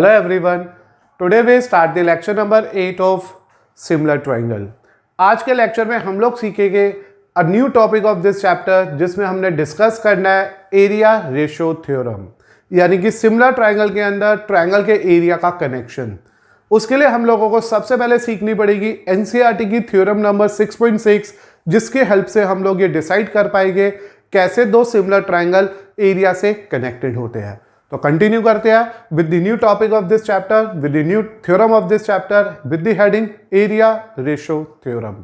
Hello everyone. Today we start the lecture number 8 of similar triangle. आज के lecture में हम लोग सीखेंगे a new topic of this chapter जिसमें हमने डिस्कस करना है एरिया रेशो थ्योरम, यानी कि सिमिलर ट्राइंगल के अंदर ट्राइंगल के एरिया का कनेक्शन। उसके लिए हम लोगों को सबसे पहले सीखनी पड़ेगी एनसीईआरटी की थ्योरम नंबर 6.6, जिसके हेल्प से हम लोग ये डिसाइड कर पाएंगे कैसे दो सिमिलर ट्राइंगल एरिया से कनेक्टेड होते हैं। तो कंटिन्यू करते हैं with the new topic of this chapter, with the new theorem of this chapter, with the heading area ratio theorem.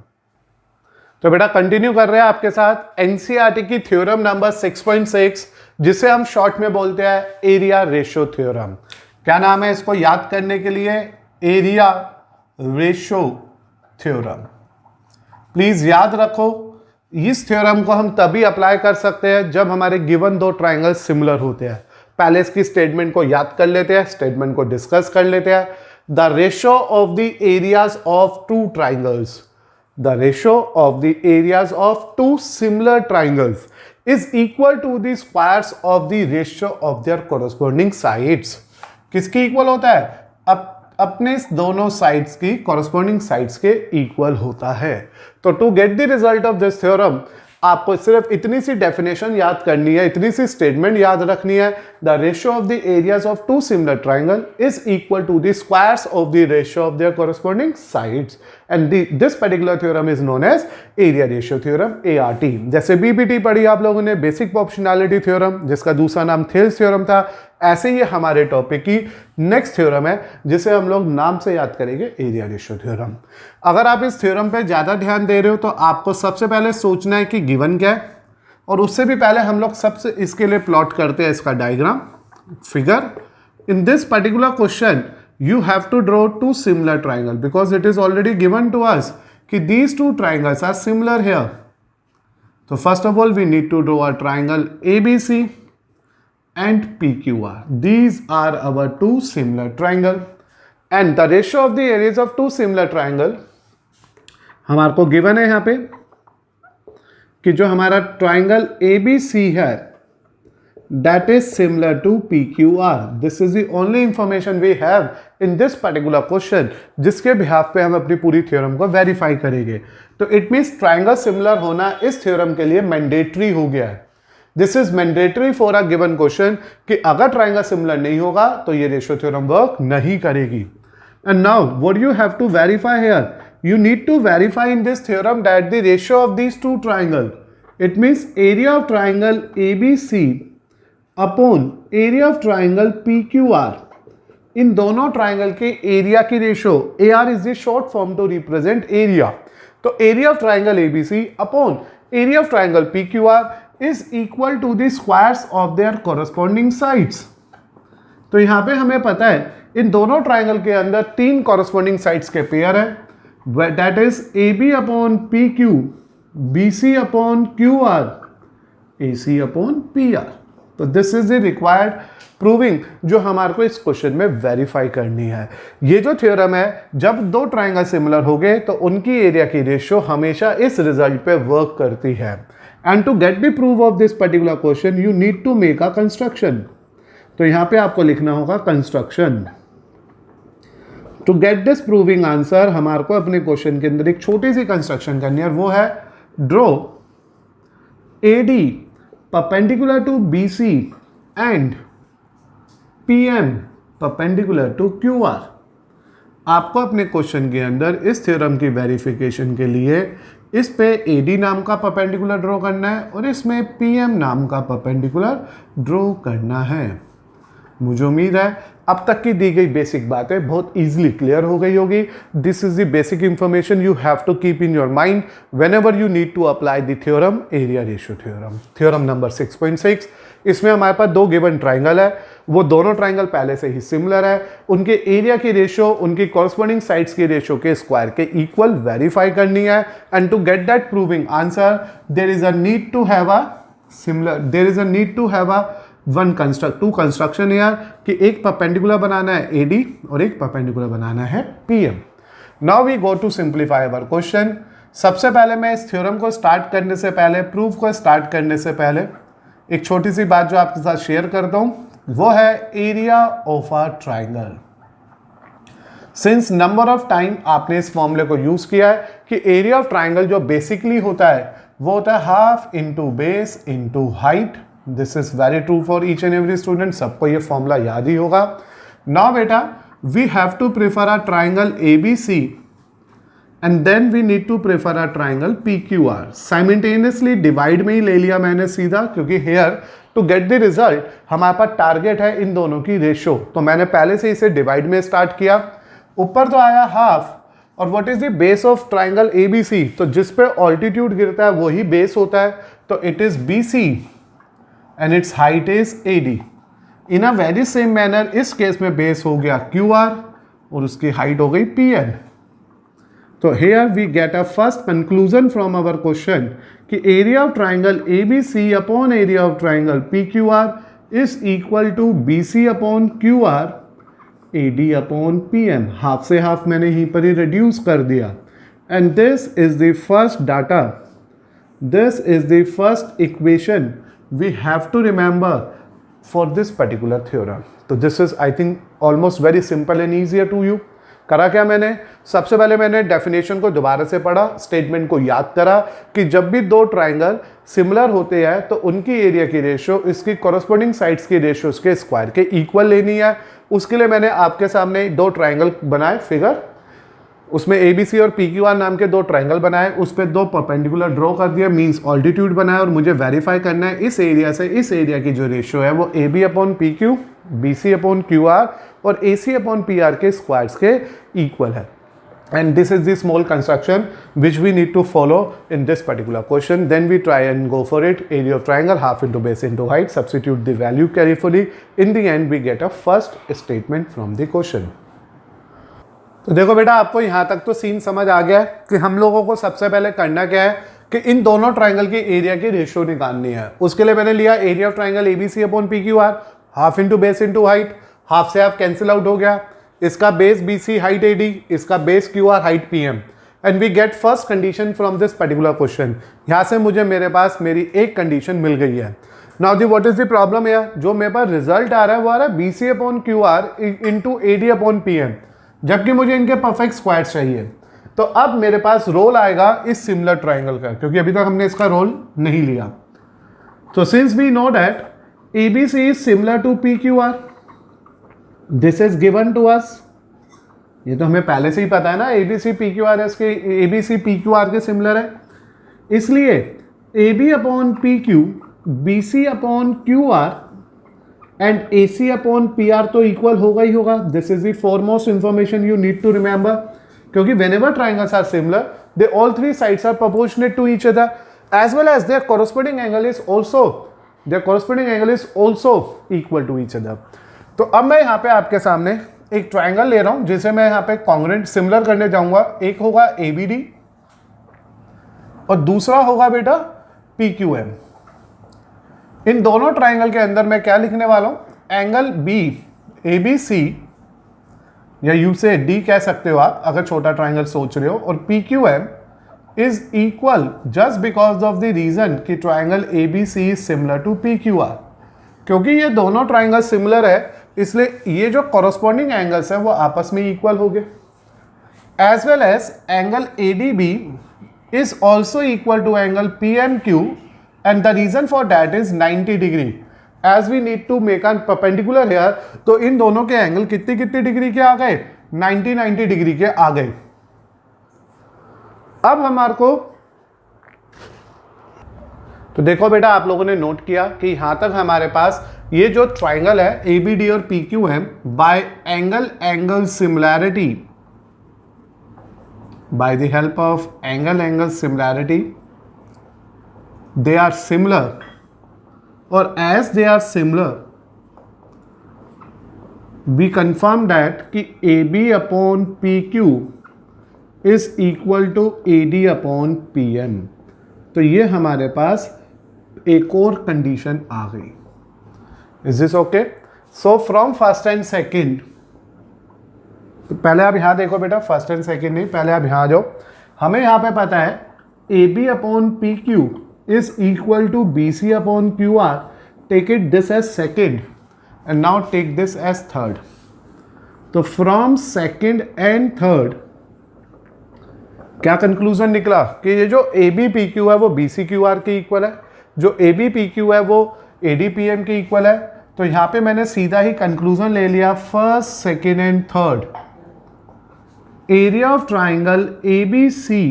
तो बेटा कंटिन्यू कर रहे हैं आपके साथ एनसीईआरटी की थ्योरम नंबर 6.6, जिसे हम शॉर्ट में बोलते हैं एरिया रेशो थ्योरम। क्या नाम है इसको याद करने के लिए? Area ratio theorem. प्लीज याद रखो, इस थ्योरम को हम तभी अप्लाई कर सकते हैं जब हमारे गिवन दो ट्राइंगल सिमिलर होते हैं। पहले इसकी स्टेटमेंट को याद कर लेते हैं, स्टेटमेंट को डिस्कस कर लेते हैं। The ratio of the areas of two triangles, the ratio of the areas of two similar triangles is equal to the squares of the ratio of their corresponding sides. किसकी equal होता है? अपने दोनों sides की corresponding sides के equal होता है। तो to get the result of this theorem आपको सिर्फ इतनी सी डेफिनेशन याद करनी है, इतनी सी स्टेटमेंट याद रखनी है। The ratio of the areas of two similar triangle is equal to the squares of the ratio of their corresponding sides, and this particular theorem is known as area ratio theorem, ART। जैसे BPT पढ़ी आप लोगों ने, basic proportionality theorem, जिसका दूसरा नाम Thales theorem था, ऐसे ही हमारे टॉपिक की नेक्स्ट थ्योरम है जिसे हम लोग नाम से याद करेंगे एरिया रेशियो थ्योरम। अगर आप इस थ्योरम पे ज़्यादा ध्यान दे रहे हो तो आपको सबसे पहले सोचना है कि गिवन क्या है, और उससे भी पहले हम लोग सबसे इसके लिए प्लॉट करते हैं इसका diagram figure. In this particular question you have to draw two similar triangle because it is already given to us कि these two triangles are similar here. तो first of all we need to draw a triangle ABC and PQR. These are our two similar triangle, and the ratio of the areas of two similar triangle हमारे को given है यहाँ पे कि जो हमारा triangle ABC है that is similar to PQR. This is the only information we have in this particular question, जिसके बिहाफ पे हम अपनी पूरी थ्योरम को वेरीफाई करेंगे। तो इट मीन्स ट्राइंगल सिमिलर होना इस थ्योरम के लिए मैंडेटरी हो गया है। This is mandatory for a given question कि अगर ट्राइंगल सिमिलर नहीं होगा तो ये रेशियो थ्योरम वर्क नहीं करेगी। And now what you have to verify here, you need to verify in this theorem that the ratio of these two triangle, it means area of triangle ABC upon area of triangle PQR, इन दोनों triangle के area की ratio, AR is the short form to represent area, तो area of triangle ABC upon area of triangle PQR is equal to the squares of their corresponding sides। तो यहां पे हमें पता है इन दोनों ट्राइंगल के अंदर तीन कॉरस्पॉन्डिंग साइड्स के पेयर है, that is AB upon PQ, BC upon QR, AC upon PR। तो this is the required proving जो हमारे को इस क्वेश्चन में वेरीफाई करनी है। ये जो थ्योरम है, जब दो ट्राइंगल सिमिलर हो गए तो उनकी एरिया की रेशियो हमेशा इस रिजल्ट पे वर्क करती है। And to get the proof of this particular question you need to make a construction. तो यहां पे आपको लिखना होगा construction. To get this proving answer हमारे को अपने क्वेश्चन के अंदर एक छोटी सी कंस्ट्रक्शन करनी है, वो है draw AD perpendicular to BC and PM perpendicular to QR। आपको अपने क्वेश्चन के अंदर इस थ्योरम की वेरिफिकेशन के लिए इस पे AD नाम का परपेंडिकुलर ड्रॉ करना है और इसमें PM नाम का परपेंडिकुलर ड्रॉ करना है। मुझे उम्मीद है अब तक की दी गई बेसिक बातें बहुत इजीली क्लियर हो गई होगी। This is the basic information you have to keep in your mind whenever you need to apply the theorem area ratio theorem. Theorem number 6.6, इसमें हमारे पास दो गिवन ट्राइंगल है, वो दोनों ट्राइंगल पहले से ही सिमिलर है, उनके एरिया की रेशियो उनकी कॉरस्पॉन्डिंग साइड्स की रेशियो के स्क्वायर के इक्वल वेरीफाई करनी है। And to get that proving answer there is a need to have a similar, there is a need to have a two construction यार, कि एक परपेंडिकुलर बनाना है AD और एक परपेंडिकुलर बनाना है PM। Now we go to simplify our question. सबसे पहले मैं इस थ्योरम को स्टार्ट करने से पहले, प्रूफ को स्टार्ट करने से पहले एक छोटी सी बात जो आपके साथ शेयर करता हूं, वो है area of a triangle. Since number of time आपने इस फॉर्मूले को यूज किया है कि एरिया ऑफ ट्राइंगल जो बेसिकली होता है वो होता है half into base into height. This is very true for each and every student, सबको ये फॉर्मूला याद ही होगा। नाउ बेटा we have to prefer a triangle ABC and then we need to prefer a triangle PQR। Simultaneously divide में ही ले लिया मैंने सीधा, क्योंकि here to get the result हमारे पास टारगेट है इन दोनों की रेशो, तो मैंने पहले से इसे डिवाइड में स्टार्ट किया। ऊपर तो आया हाफ, और what is the base of triangle ABC, तो जिस पे ऑल्टीट्यूड गिरता है वही बेस होता है, तो it is BC and it's height is AD। In a very same manner इस केस में बेस हो गया QR और उसकी हाइट हो गई PN। तो here we get a first conclusion from our question कि area of triangle ABC upon area of triangle PQR is equal to BC upon QR AD upon PM। Half से half मैंने यहीं पर ही reduce कर दिया, and this is the first data, this is the first equation we have to remember for this particular theorem. तो this is I think almost very simple and easier to you. करा क्या मैंने, सबसे पहले मैंने definition को दोबारा से पढ़ा, स्टेटमेंट को याद करा कि जब भी दो ट्राइंगल सिमिलर होते हैं तो उनकी एरिया की रेशियो इसकी कॉरस्पॉन्डिंग साइड्स की रेशियो के स्क्वायर के इक्वल लेनी है। उसके लिए मैंने आपके सामने दो ट्राइंगल बनाए फिगर, उसमें ABC और PQR नाम के दो ट्राइंगल बनाए, उस पर दो परपेंडिकुलर ड्रॉ कर दिया, मींस ऑल्टीट्यूड बनाया, और मुझे वेरीफाई करना है इस एरिया से इस एरिया की जो रेशियो है वो AB upon PQ, BC upon QR और AC अपॉन PR के स्क्वायर्स के इक्वल है। And this is the small construction which we need to follow in this particular question. Then we try and go for it. Area of triangle, half into base into height. Substitute the value carefully. In the end, we get a first statement from the question. तो देखो बेटा, आपको यहाँ तक तो scene समझ आ गया है कि हम लोगों को सबसे पहले करना क्या है कि इन दोनों ट्राइंगल की एरिया की रेशियो निकालनी है। उसके लिए मैंने लिया area of triangle ABC upon PQR, half into base into height, half से हाफ कैंसिल आउट हो गया, इसका बेस BC हाइट AD, इसका base QR height PM, and we get first condition from this particular question. यहाँ से मुझे मेरे पास मेरी एक कंडीशन मिल गई है। Now the what is the problem है, जो मेरे पास रिजल्ट आ रहा है वो आ रहा है BC upon QR into AD upon PM, जबकि मुझे इनके परफेक्ट स्क्वायर्स चाहिए। तो अब मेरे पास रोल आएगा इस सिमिलर ट्राइंगल का, क्योंकि अभी तक हमने इसका रोल नहीं लिया। तो since we know that ABC is similar to PQR, this is given to us, ये तो हमें पहले से ही पता है ना, ABC PQR के सिमिलर है, इसलिए AB upon PQ BC upon QR and AC upon PR तो इक्वल होगा ही होगा। This is the foremost information you need to remember, क्योंकि whenever triangles are similar they all three sides are proportionate to each other as well as their corresponding angle is also equal to each other। तो अब मैं यहाँ पे आपके सामने एक triangle ले रहा हूं जिसे मैं यहाँ पे कॉन्ग्रुएंट सिमिलर करने जाऊंगा। एक होगा ABD और दूसरा होगा बेटा PQM। इन दोनों ट्राइंगल के अंदर मैं क्या लिखने वाला हूं, एंगल B ABC या यू से D कह सकते हो आप अगर छोटा ट्राइंगल सोच रहे हो, और PQM is equal just because of the reason कि triangle ABC is similar to PQR। क्योंकि ये दोनों ट्राइंगल सिमिलर है इसलिए ये जो कॉरस्पॉन्डिंग एंगल्स है वो आपस में इक्वल हो गए। As well as angle ADB is also equal to angle PMQ and the reason for that is 90 degree as we need to make a perpendicular here। तो इन दोनों के एंगल कितनी डिग्री के आ गए, 90 डिग्री के आ गए। अब हमारे को तो देखो बेटा, आप लोगों ने नोट किया कि यहां तक हमारे पास ये जो ट्राइंगल है ABD और PQM bye angle similarity, by the help of angle similarity they are similar, or as they are similar we confirm that कि AB upon PQ is equal to AD upon PM। तो ये हमारे पास एक और condition आ गई। Is this okay? So from first and second, तो पहले आप यहाँ देखो बेटा, फर्स्ट एंड सेकेंड नहीं, पहले आप यहाँ आ जाओ। हमें यहाँ पे पता है AB upon PQ is equal to BC upon QR। Take it this as second and now take this as third. तो फ्रॉम सेकंड एंड थर्ड क्या कंक्लूजन निकला कि ये जो ए बी पी क्यू है वो बी सी क्यू आर के equal है, जो ए बी पी क्यू है वो ए डी पी एम के इक्वल है। तो यहां पे मैंने सीधा ही कंक्लूजन ले लिया, first second and third area of triangle A B C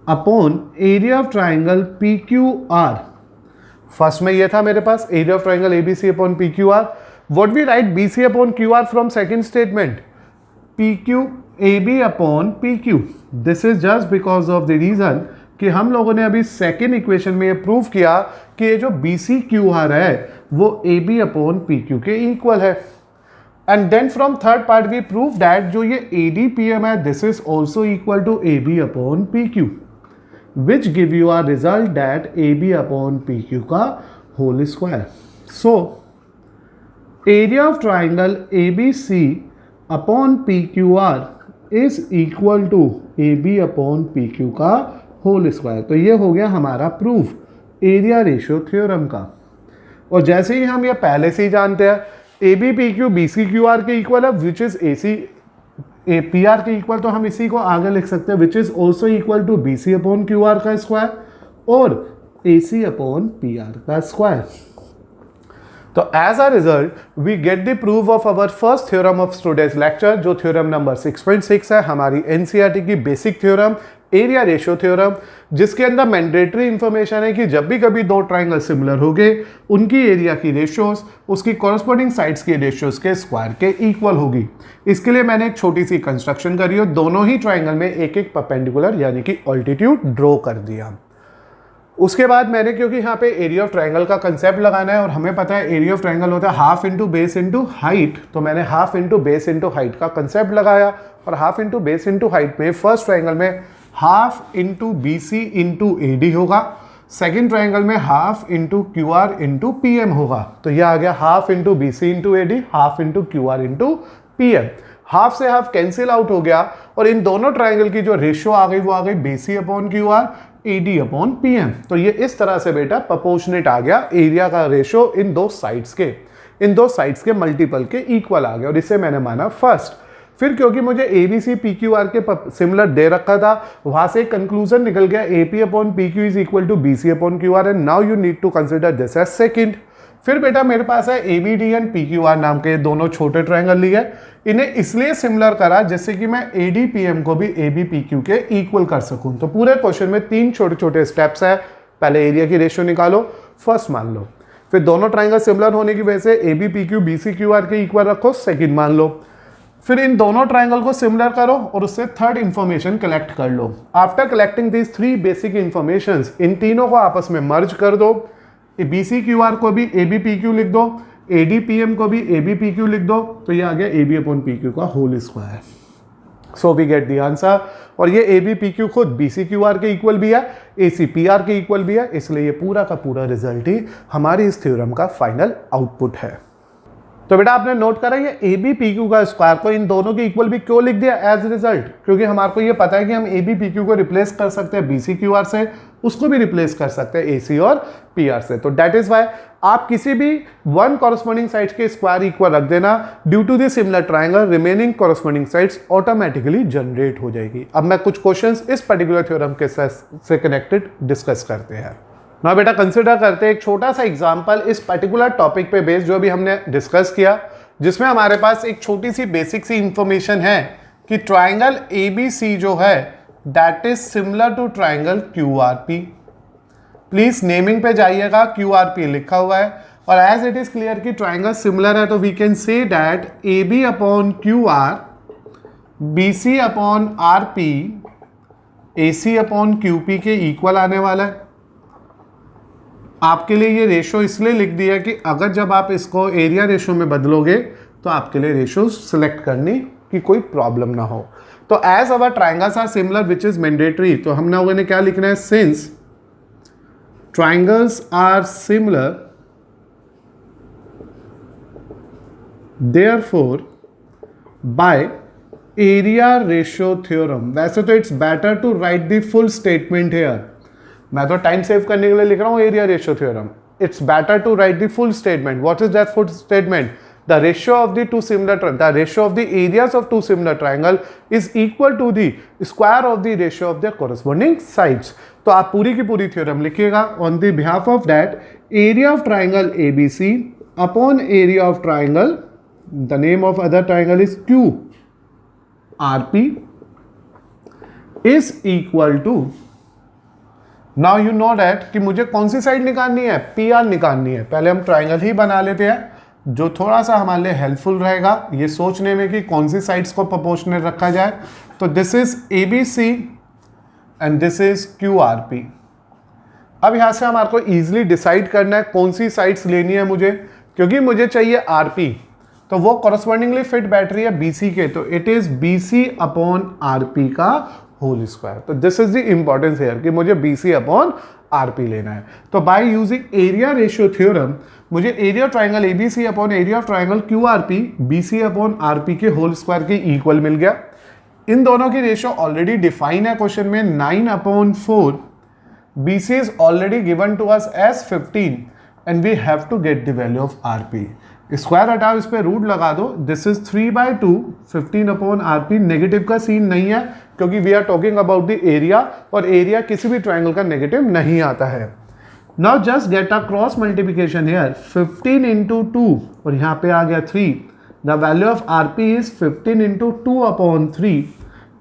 upon area of triangle P Q R. First में ये था मेरे पास area of triangle A B C upon P Q R. What we write B C upon Q R from second statement, P Q A B upon P Q. This is just because of the reason कि हम लोगों ने अभी second equation में ये prove किया कि ये जो बी सी क्यू आर है वो A B upon P Q के इक्वल है। And then from third part we prove that जो ये ए डी पी एम है this is also equal to A B upon P Q, which give you a result that AB upon PQ का whole square. So area of triangle ABC upon PQR is equal to AB upon PQ का whole square. तो ये हो गया हमारा proof area ratio theorem का। और जैसे ही हम ये पहले से ही जानते हैं AB PQ BC QR के इक्वल है, which is AC A P R के इक्वल, तो हम इसी को आगे लिख सकते हैं which is also equal to B C upon Q R का स्क्वायर और A C upon P R का स्क्वायर। तो as a result we get the proof of our first theorem of today's lecture, जो theorem number 6.6 है, हमारी NCERT की basic theorem area ratio theorem, जिसके अंदर मैंडेटरी इंफॉर्मेशन है कि जब भी कभी दो ट्राइंगल सिमिलर हो गए उनकी एरिया की रेशियोज उसकी कॉरस्पॉन्डिंग साइड्स की रेशियोज के स्क्वायर के इक्वल होगी। इसके लिए मैंने एक छोटी सी कंस्ट्रक्शन करी और दोनों ही ट्राइंगल में एक एक परपेंडिकुलर यानी कि ऑल्टीट्यूड ड्रॉ कर दिया। उसके बाद मैंने, क्योंकि यहाँ पे एरिया ऑफ ट्राइंगल का कंसेप्ट लगाना है और हमें पता है एरिया ऑफ ट्राइंगल होता है half into base into height, तो मैंने half into base into height का कंसेप्ट लगाया। और half into base into height में फर्स्ट ट्राइंगल में half into B C into A D होगा, सेकेंड ट्राइंगल में half into Q R into P M होगा। तो यह आ गया half into B C into A D, half into Q R into P M. Half से half cancel out हो गया और इन दोनों ट्राइंगल की जो रेशियो आ गई वो आ गई B C upon Q R A D upon P M. तो ये इस तरह से बेटा प्रोपोर्शनेट आ गया, एरिया का रेशियो इन दो साइड्स के मल्टीपल के इक्वल आ गया और इसे मैंने माना फर्स्ट। फिर क्योंकि मुझे A B C P Q R के सिमिलर दे रखा था, वहां से कंक्लूजन निकल गया A P upon P Q is equal to B C upon Q R and now you need to consider this as second. फिर बेटा मेरे पास है A B D and P Q R नाम के दोनों छोटे ट्राइंगल लिए, इन्हें इसलिए सिमिलर करा जिससे कि मैं ए डी पी एम को भी ए बी पी क्यू के इक्वल कर सकूं। तो पूरे क्वेश्चन में तीन छोटे छोटे स्टेप्स है। पहले एरिया की रेशियो निकालो, फर्स्ट मान लो, फिर दोनों ट्राइंगल सिमिलर होने की वजह से A B P Q B C Q R के इक्वल रखो, सेकेंड मान लो, फिर इन दोनों ट्राइंगल को सिमिलर करो और उससे थर्ड इंफॉर्मेशन कलेक्ट कर लो। After collecting these three basic information इन तीनों को आपस में मर्ज कर दो, बी सी क्यू आर को भी ए बी पी क्यू लिख दो, ए डी पी एम को भी ए बी पी क्यू लिख दो, तो ये आ गया A B upon P Q का whole square. So we get the answer. और ये ए बी पी क्यू खुद बी सी क्यू आर के इक्वल भी है, ए सी पी आर के इक्वल भी है, इसलिए ये पूरा का पूरा रिजल्ट ही हमारी इस थ्योरम का फाइनल आउटपुट है। तो बेटा आपने नोट करा ये ए बी पी क्यू का स्क्वायर को इन दोनों के इक्वल भी क्यों लिख दिया एज रिजल्ट, क्योंकि हमारे को ये पता है कि हम ए बी पी क्यू को रिप्लेस कर सकते हैं बी सी क्यू आर से, उसको भी रिप्लेस कर सकते हैं ए सी और पी आर से। तो दैट इज वाई आप किसी भी वन कॉरस्पॉन्डिंग साइड्स के स्क्वायर इक्वल रख देना, due to the similar triangle remaining corresponding sides automatically generate हो जाएगी। अब मैं कुछ क्वेश्चंस इस पर्टिकुलर थ्योरम के से कनेक्टेड डिस्कस करते हैं ना। बेटा कंसिडर करते हैं एक छोटा सा एग्जांपल इस पर्टिकुलर टॉपिक पे बेस्ड जो भी हमने डिस्कस किया, जिसमें हमारे पास एक छोटी सी बेसिक सी इंफॉर्मेशन है कि ट्राइंगल ए बी सी जो है that is similar to triangle Q R P. Please naming पे जाइएगा, क्यू आर पी लिखा हुआ है और एज इट इज क्लियर कि ट्राइंगल सिमिलर है तो we can say that A B upon Q R, B C upon R P, A C upon Q P के इक्वल आने वाला है। आपके लिए ये रेशो इसलिए लिख दिया कि अगर जब आप इसको एरिया रेशो में बदलोगे तो आपके लिए रेशो सिलेक्ट करने की कोई प्रॉब्लम ना हो। तो as our triangles are similar which is mandatory, तो हम लोगों ने क्या लिखना है, since triangles are similar therefore by area ratio theorem. वैसे तो it's better to write the full statement here, मैं तो टाइम सेव करने के लिए लिख रहा हूं area ratio theorem. It's better to write the full statement. What is that full statement? The ratio of the two similar the ratio of the areas of two similar triangle is equal to the square of the ratio of the corresponding sides. तो आप पूरी की पूरी theorem लिखिएगा। On the behalf of that, area of triangle ABC upon area of triangle, the name of other triangle is QRP is equal to, now you know that कि मुझे कौन सी side निकालनी है, PR निकालनी है। पहले हम ट्राइंगल ही बना लेते हैं, जो थोड़ा सा हमारे लिए हेल्पफुल रहेगा ये सोचने में कि कौन सी साइड्स को प्रोपोर्शनल रखा जाए। तो this is ABC and this is QRP। अब यहां से हमारे को इजीली डिसाइड करना है कौन सी साइड्स लेनी है मुझे, क्योंकि मुझे चाहिए RP, तो वो कॉरस्पॉन्डिंगली फिट बैठ रही है BC के, तो it is BC upon RP का होल स्क्वायर। तो this is the importance here कि मुझे BC अपॉन RP लेना है। तो by using area ratio theorem मुझे area triangle ABC upon area of triangle QRP BC upon RP के whole square के इक्वल मिल गया। इन दोनों की रेशियो ऑलरेडी डिफाइन है क्वेश्चन में, 9/4। BC is already given to us as 15 and we have to get the value of RP। Square हटाओ, इस पे रूट लगा दो, this is 3/2, 15 upon RP। Negative का सीन नहीं है क्योंकि we are talking about the area, और एरिया किसी भी ट्राइंगल का नेगेटिव नहीं आता है। Now just get a cross multiplication here, 15 into 2 और यहाँ पे आ गया 3। The value of RP is 15 into 2 upon 3।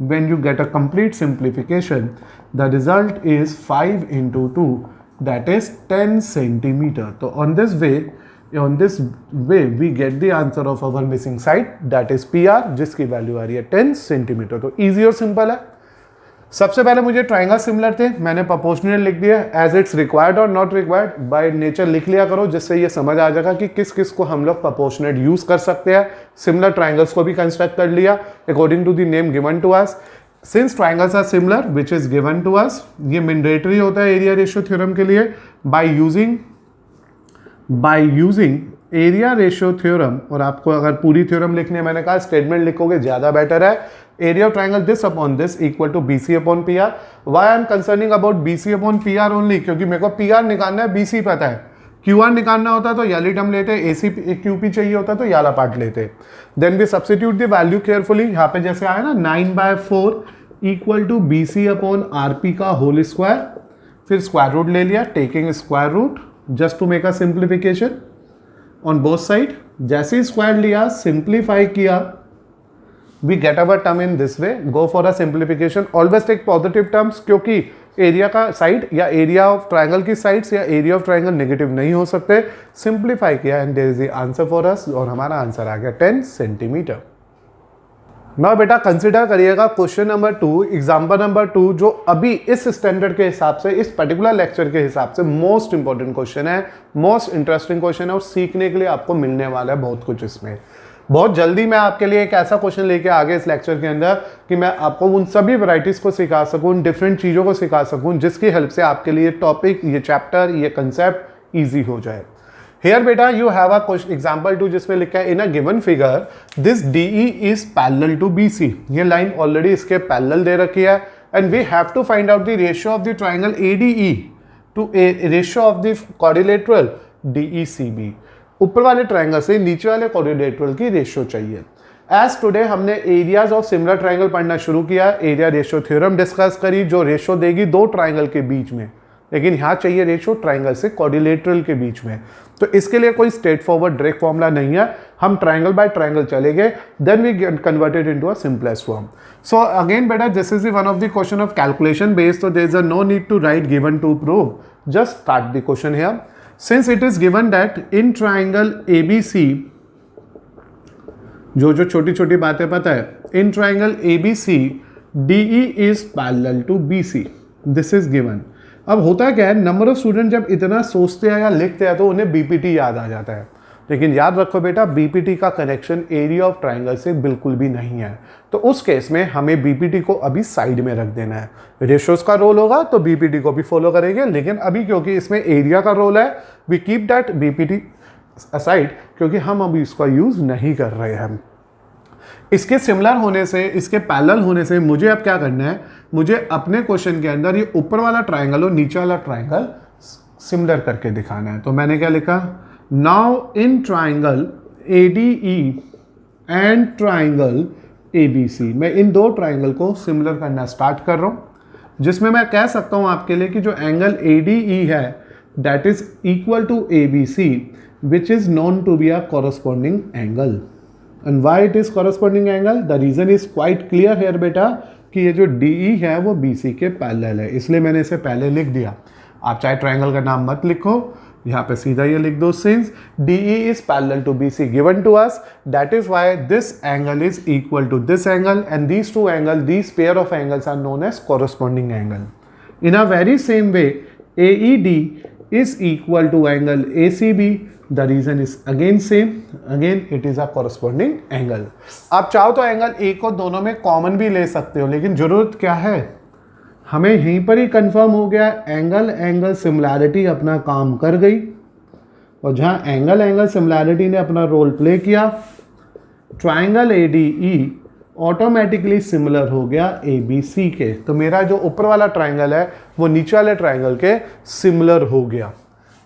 when you get a complete simplification, the result is 5 into 2, that is 10 centimeter. So on this way we get the answer of our missing side, that is PR, जिसकी value आ रही है 10 centimetre. तो easy और simple है। सबसे पहले मुझे triangle similar थे, मैंने प्रोपोर्शनल लिख दिया, एज इट्स रिक्वायर्ड और नॉट रिक्वायर्ड बाय नेचर लिख लिया करो, जिससे ये समझ आ जाएगा कि किस किस को हम लोग प्रोपोर्शनल यूज कर सकते हैं। सिमिलर ट्राइंगल्स को भी कंस्ट्रक्ट कर लिया according to the name given to us. Since triangles are similar which is given to us, ये मैंडेटरी होता है एरिया रेशियो थ्योरम के लिए। By using area ratio theorem, और आपको अगर पूरी थ्योरम लिखनी है, मैंने कहा स्टेटमेंट लिखोगे ज्यादा बेटर है। Area of triangle this upon this equal to BC upon PR। Why I am concerning about BC upon PR only, क्योंकि मेरे को PR निकालना है, BC पता है। QR निकालना होता तो याली टर्म लेते, AC QP चाहिए होता तो याला पार्ट लेते। Then we substitute the value carefully, यहाँ पे जैसे आया ना 9/4 equal to BC upon RP का होल स्क्वायर, फिर स्क्वायर रूट ले लिया, taking square root just to make a simplification on both side. जैसे ही स्क्वायर लिया, सिंप्लीफाई किया, we get our term in this way, go for a simplification, always take positive terms, क्योंकि area का side या area of triangle की sides या area of triangle negative नहीं हो सकते। सिंप्लीफाई किया and there is the answer for us, और हमारा आंसर आ गया 10 सेंटीमीटर। नाउ बेटा कंसिडर करिएगा क्वेश्चन नंबर 2, एग्जाम्पल नंबर 2, जो अभी इस स्टैंडर्ड के हिसाब से, इस पर्टिकुलर लेक्चर के हिसाब से मोस्ट इंपॉर्टेंट क्वेश्चन है, मोस्ट इंटरेस्टिंग क्वेश्चन है, और सीखने के लिए आपको मिलने वाला है बहुत कुछ इसमें। बहुत जल्दी मैं आपके लिए एक ऐसा क्वेश्चन लेके आ गया इस लेक्चर के अंदर कि मैं आपको उन सभी वैरायटीज को सिखा सकूं, उन डिफरेंट चीज़ों को सिखा सकूं, जिसकी हेल्प से आपके लिए टॉपिक, ये चैप्टर, ये कंसेप्ट ईजी हो जाए। हियर बेटा you have a question example 2, जिसमें लिखा है in a given figure this DE is parallel to BC। ये लाइन ऑलरेडी इसके पैरेलल दे रखी है, and we have to find out the ratio of the triangle ADE to ratio of the quadrilateral DECB। ऊपर वाले triangle से नीचे वाले क्वाड्रिलेटरल की रेशियो चाहिए। एज टुडे हमने एरियाज ऑफ सिमिलर ट्राइंगल पढ़ना शुरू किया, एरिया रेशियो थ्योरम डिस्कस करी, जो रेशियो देगी दो ट्राइंगल के बीच में, लेकिन यहाँ चाहिए रेशियो ट्राइंगल से क्वाड्रिलेटरल के बीच में। तो इसके लिए कोई स्ट्रेट फॉरवर्ड डायरेक्ट फॉर्मूला नहीं है, हम ट्राइंगल बाय ट्राइंगल चलेंगे, then we get converted into a simplest form. So again बेटा this is one of the question of calculation based, so there is a no need to write given to prove, just start the question here. Since it is given that in triangle ABC, जो छोटी छोटी बातें पता है, in triangle ABC DE is parallel to BC, this is given। अब होता क्या है, नंबर ऑफ स्टूडेंट जब इतना सोचते हैं या लिखते हैं तो उन्हें BPT याद आ जाता है, लेकिन याद रखो बेटा BPT का कनेक्शन एरिया ऑफ ट्राइंगल से बिल्कुल भी नहीं है। तो उस केस में हमें BPT को अभी साइड में रख देना है। रेशियोज का रोल होगा तो BPT को भी फॉलो करेंगे, लेकिन अभी क्योंकि इसमें एरिया का रोल है, we keep that BPT aside, क्योंकि हम अभी इसका यूज नहीं कर रहे हैं। इसके सिमिलर होने से, इसके पैरेलल होने से मुझे अब क्या करना है, मुझे अपने क्वेश्चन के अंदर ये ऊपर वाला ट्राइंगल और नीचे वाला ट्राइंगल सिमिलर करके दिखाना है। तो मैंने क्या लिखा, now in triangle ADE and triangle ABC, मैं इन दो ट्राइंगल को सिमिलर करना स्टार्ट कर रहा हूँ, जिसमें मैं कह सकता हूँ आपके लिए कि जो एंगल ADE है that is equal to ABC which is known to be a corresponding angle. And why it is corresponding angle, the reason is quite clear here बेटा कि ये जो DE है वो BC के पैरेलल है, इसलिए मैंने इसे पहले लिख दिया। आप चाहे ट्राइंगल का नाम मत लिखो, यहाँ पे सीधा ये लिख दो, since DE is parallel to BC given to us, that is why this angle is equal to this angle, and these two angles, these pair of angles are known as corresponding angle. In a very same way, AED is equal to angle ACB. The reason is again same, again it is a corresponding angle. आप चाहो तो angle A को दोनों में common भी ले सकते हो, लेकिन जरूरत क्या है, हमें यहीं पर ही कंफर्म हो गया एंगल एंगल सिमिलैरिटी अपना काम कर गई, और जहां एंगल एंगल सिमिलैरिटी ने अपना रोल प्ले किया, ट्राइंगल ADE ऑटोमेटिकली सिमिलर हो गया ABC के। तो मेरा जो ऊपर वाला ट्राइंगल है वो नीचे वाले ट्राइंगल के सिमिलर हो गया,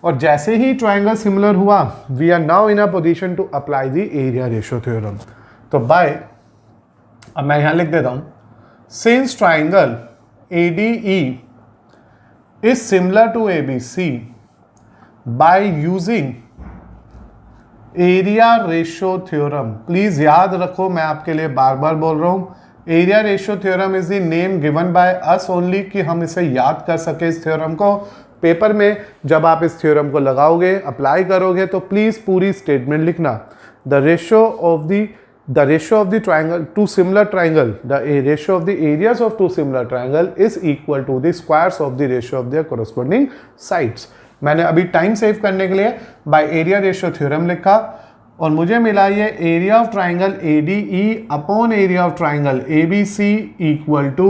और जैसे ही ट्राइंगल सिमिलर हुआ we are now in a position to apply the area ratio theorem. तो बाय, अब मैं यहां लिख देता हूं, since triangle ADE is similar to ABC by using area ratio theorem. Please याद रखो, मैं आपके लिए बार बार बोल रहा हूं, area ratio theorem is the name given by us only, कि हम इसे याद कर सके इस थ्योरम को। पेपर में जब आप इस थ्योरम को लगाओगे, अप्लाई करोगे, तो प्लीज पूरी स्टेटमेंट लिखना, the ratio of the triangle, two similar triangle, the ratio of the areas of two similar triangle is equal to the squares of the ratio of their corresponding sides। मैंने अभी time save करने के लिए by area ratio theorem लिखा, और मुझे मिला ये area of triangle ADE upon area of triangle ABC equal to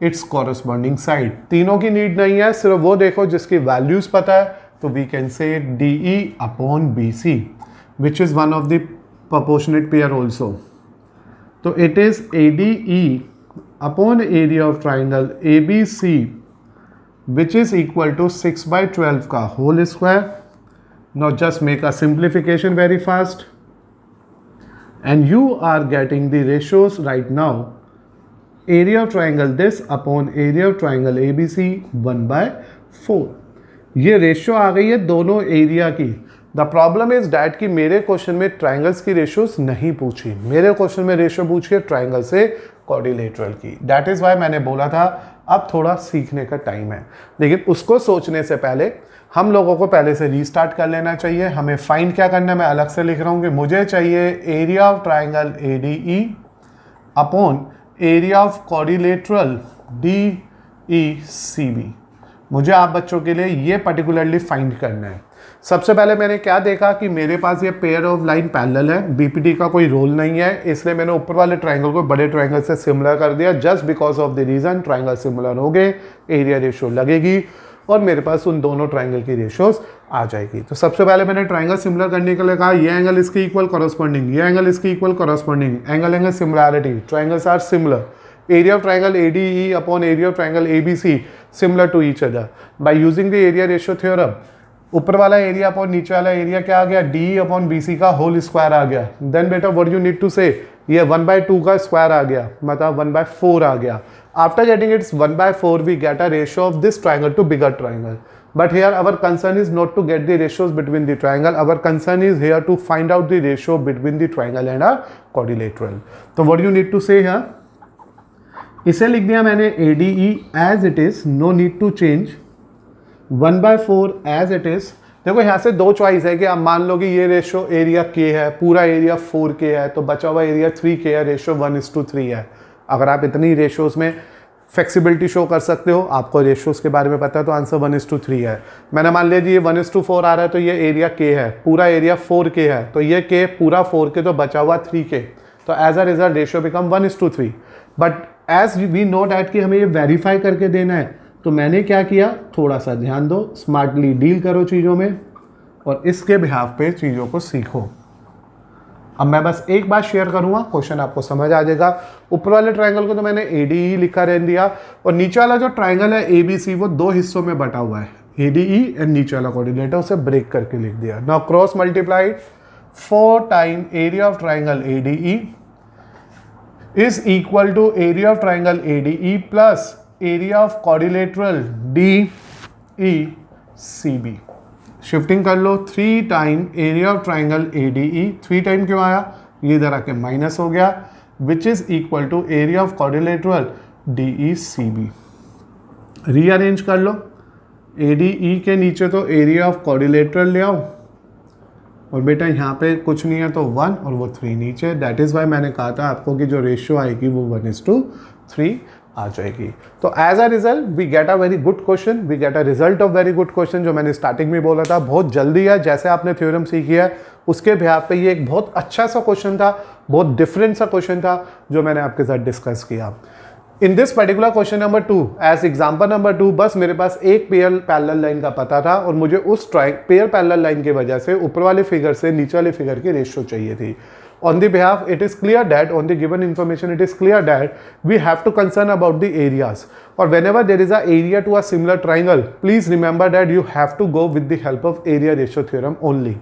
its corresponding side. तीनों की नीड नहीं है, सिर्फ वो देखो जिसकी वैल्यूज पता है, तो we can say DE upon BC which is one of the proportionate pair also. तो it is ADE upon area of triangle ABC which is equal to 6/12 का whole square. Now just make a simplification very fast and you are getting the ratios right now. Area of triangle this upon area of triangle ABC 1/4. ये ratio आ गई है दोनों area की। The problem is that कि मेरे question में triangles की ratios नहीं पूछी, मेरे क्वेश्चन में रेशियो पूछी है ट्राइंगल से क्वाड्रिलेटरल की। दैट इज वाई मैंने बोला था अब थोड़ा सीखने का टाइम है, लेकिन उसको सोचने से पहले हम लोगों को पहले से रीस्टार्ट कर लेना चाहिए। हमें फाइंड क्या करना है, मैं अलग से लिख रहा हूँ कि मुझे चाहिए area of triangle ADE upon area of quadrilateral DECB। मुझे आप बच्चों के लिए ये पर्टिकुलरली फाइंड करना है। सबसे पहले मैंने क्या देखा कि मेरे पास ये पेयर ऑफ लाइन पैरेलल है, BPD का कोई रोल नहीं है, इसलिए मैंने ऊपर वाले ट्राइंगल को बड़े ट्राइंगल से सिमिलर कर दिया। Just because of the reason triangle similar हो गए, एरिया रेशियो लगेगी और मेरे पास उन दोनों ट्राइंगल की रेशियोज आ जाएगी। तो सबसे पहले मैंने ट्राइंगल सिमिलर करने के लिए कहा ये एंगल इसके इक्वल कॉरस्पॉन्डिंग, ये एंगल इसके equal corresponding, angle angle similarity, triangles are similar, area of triangle ADE upon area of triangle ABC similar to each other by using the area ratio theorem। ऊपर वाला area upon नीचे वाला area क्या आ गया, DE upon BC का whole square आ गया। Then बेटा what you need to से, ये 1/2 का स्क्वायर आ गया, मतलब 1/4 आ गया। After getting its 1/4 we get a ratio of this triangle to bigger triangle. But here our concern is not to get the ratios between the triangle, our concern is here to find out the ratio between the triangle and a quadrilateral। तो what you need to say here, इसे लिख दिया मैंने ADE as it is, no need to change, 1/4 as it is. देखो यहाँ से दो choice है कि आप मान लो कि ये रेशियो एरिया K है, पूरा एरिया 4K है, तो बचा हुआ एरिया 3K है, रेशियो 1:3 है। अगर आप इतनी रेशियोज में फ्लेक्सिबिलिटी शो कर सकते हो, आपको रेशियोज के बारे में पता है, तो आंसर 1:3 है। मैंने मान लिया जी ये 1:4 आ रहा है, तो ये एरिया K है, पूरा एरिया 4K है, तो ये K पूरा 4K, तो बचा हुआ 3K, तो as a result ratio become 1:3। But as we know that कि हमें ये वेरीफाई करके देना है, तो मैंने क्या किया, थोड़ा सा ध्यान दो, स्मार्टली डील करो चीज़ों में और इसके बिहाफ पे चीज़ों को सीखो। अब मैं बस एक बात शेयर करूँगा, क्वेश्चन आपको समझ आ जाएगा। ऊपर वाले ट्राइंगल को तो मैंने ADE लिखा रहने दिया, और नीचे वाला जो ट्राइंगल है ABC वो दो हिस्सों में बटा हुआ है, ADE एंड नीचे वाला कोऑर्डिनेटर, उसे ब्रेक करके लिख दिया। Now cross multiplied 4 time area of triangle ADE is equal to area of triangle ADE plus area of quadrilateral DECB. Shifting कर लो, 3 time area of triangle ADE, 3 time क्यों आया, ये इधर आके माइनस हो गया, which is equal to area of quadrilateral DECB. Rearrange कर लो, ADE के नीचे तो एरिया ऑफ क्वाड्रिलेटरल ले आओ, और बेटा यहाँ पे कुछ नहीं है तो 1 और वो 3 नीचे. दैट इज़ वाई मैंने कहा था आपको कि जो रेशियो आएगी वो 1:3 आ जाएगी. तो as a result we get a very good question, we get a result of very good question. जो मैंने स्टार्टिंग में बोला था बहुत जल्दी है, जैसे आपने थ्योरम सीखी है उसके बिहाफ पे ये एक बहुत अच्छा सा क्वेश्चन था, बहुत डिफरेंट सा क्वेश्चन था जो मैंने आपके साथ डिस्कस किया. In this particular question number 2 as example number 2, बस मेरे पास एक पेयर पैरेलल लाइन का पता था और मुझे उस पेयर पैरेलल लाइन की वजह से ऊपर वाले फिगर से नीचे वाले फिगर की रेशियो चाहिए थी. On the behalf, it is clear that on the given information, it is clear that we have to concern about the areas. Or whenever there is a area to a similar triangle, please remember that you have to go with the help of area ratio theorem only.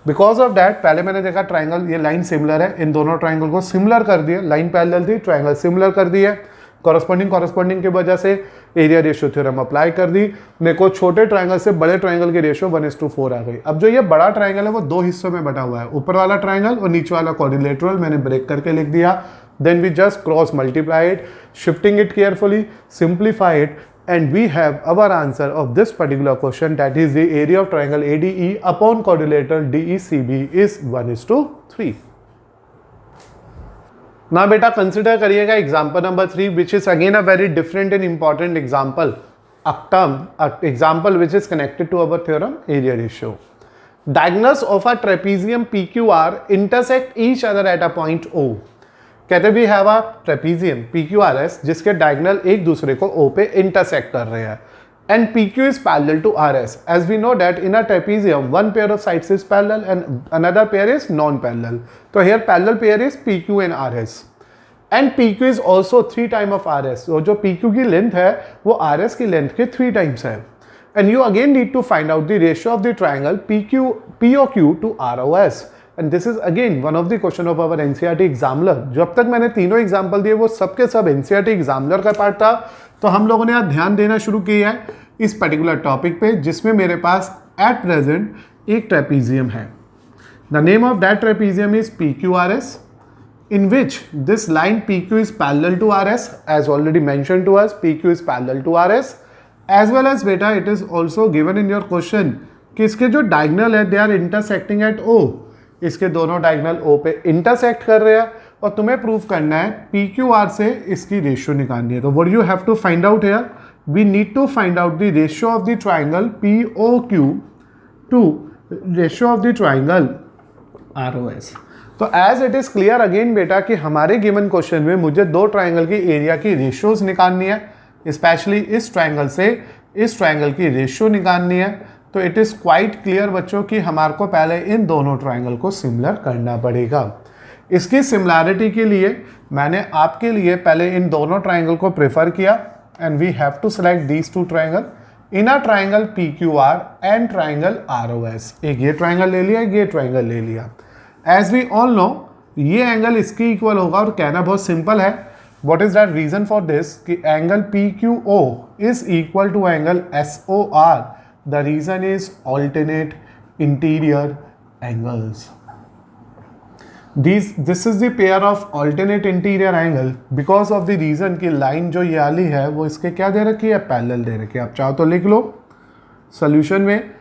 Because of that, पहले मैंने देखा triangle, ये line similar है, इन दोनों triangle को similar कर दिया, line parallel थी, ट्राइंगल सिमिलर कर दिया, कॉरस्पॉन्डिंग की वजह से एरिया रेशियो थ्योरम अप्लाई कर दी. मेरे को छोटे ट्राइंगल से बड़े ट्राइंगल की रेशियो 1:4 आ गई. अब जो ये बड़ा ट्राइंगल है वो 2 हिस्सों में बटा हुआ है, ऊपर वाला ट्राइंगल और नीचे वाला क्वाड्रिलेटरल. मैंने ब्रेक करके लिख दिया. Then we just cross multiply it, shifting it carefully, simplify it, and we have our answer of this particular question, that is the area of triangle ADE upon quadrilateral DECB is 1:3. Now beta consider करिएगा example number 3 which is again a very different and important example, example which is connected to our theorem area ratio. Diagonals of a trapezium PQR intersect each other at a point O. कहते we have a trapezium PQRS जिसके diagonal एक दूसरे को O पे intersect कर रहे हैं, and PQ is parallel to RS. As we know that in a trapezium one pair of sides is parallel and another pair is non parallel. तो here parallel pair is PQ and RS, and PQ is also 3 time of RS. और जो PQ की length है वो RS की length के 3 times है. And you again need to find out the ratio of the triangle POQ to ROS. And this is again one of the question of our NCERT examiner. जब तक मैंने तीनों example दिए वो सबके सब NCERT एग्जामिनर का पार्ट था. तो हम लोगों ने आज ध्यान देना शुरू किया है इस पर्टिकुलर टॉपिक पे, जिसमें मेरे पास एट प्रेजेंट एक ट्रेपीजियम है. The name of that trapezium is PQRS, in which this line PQ is parallel to RS, as already mentioned to us. PQ is parallel to RS, as well as beta it is also given in your question कि इसके जो diagonal है they are intersecting at O. इसके दोनों diagonal O पे intersect कर रहे हैं और तुम्हें प्रूफ करना है PQR से इसकी रेशियो निकालनी है. तो what you have to find out here, we need to find out the ratio of the triangle POQ to ratio of the triangle ROS. तो as it is clear again बेटा कि हमारे given question में मुझे दो triangle की area की ratios निकालनी है, स्पेशली इस ट्राइंगल से इस ट्राइंगल की रेशियो निकालनी है. तो इट इज़ क्वाइट क्लियर बच्चों कि हमारे को पहले इन दोनों ट्राइंगल को सिमिलर करना पड़ेगा. इसकी सिमिलैरिटी के लिए मैंने आपके लिए पहले इन दोनों ट्राइंगल को प्रेफर किया, and we have to select these 2 triangle in a triangle PQR and triangle ROS. एक ये ट्राइंगल ले लिया, एक ये ट्राइंगल ले लिया. एज वी ऑल नो ये एंगल इसके इक्वल होगा, और कहना बहुत सिंपल है. What is that reason for this कि angle PQO is equal to angle SOR. The reason is alternate interior angles. This is the pair of alternate interior angle because of the reason कि line जो ये वाली है वो इसके क्या दे रखी है, पैरेलल दे रखी है. आप चाहो तो लिख लो सोल्यूशन में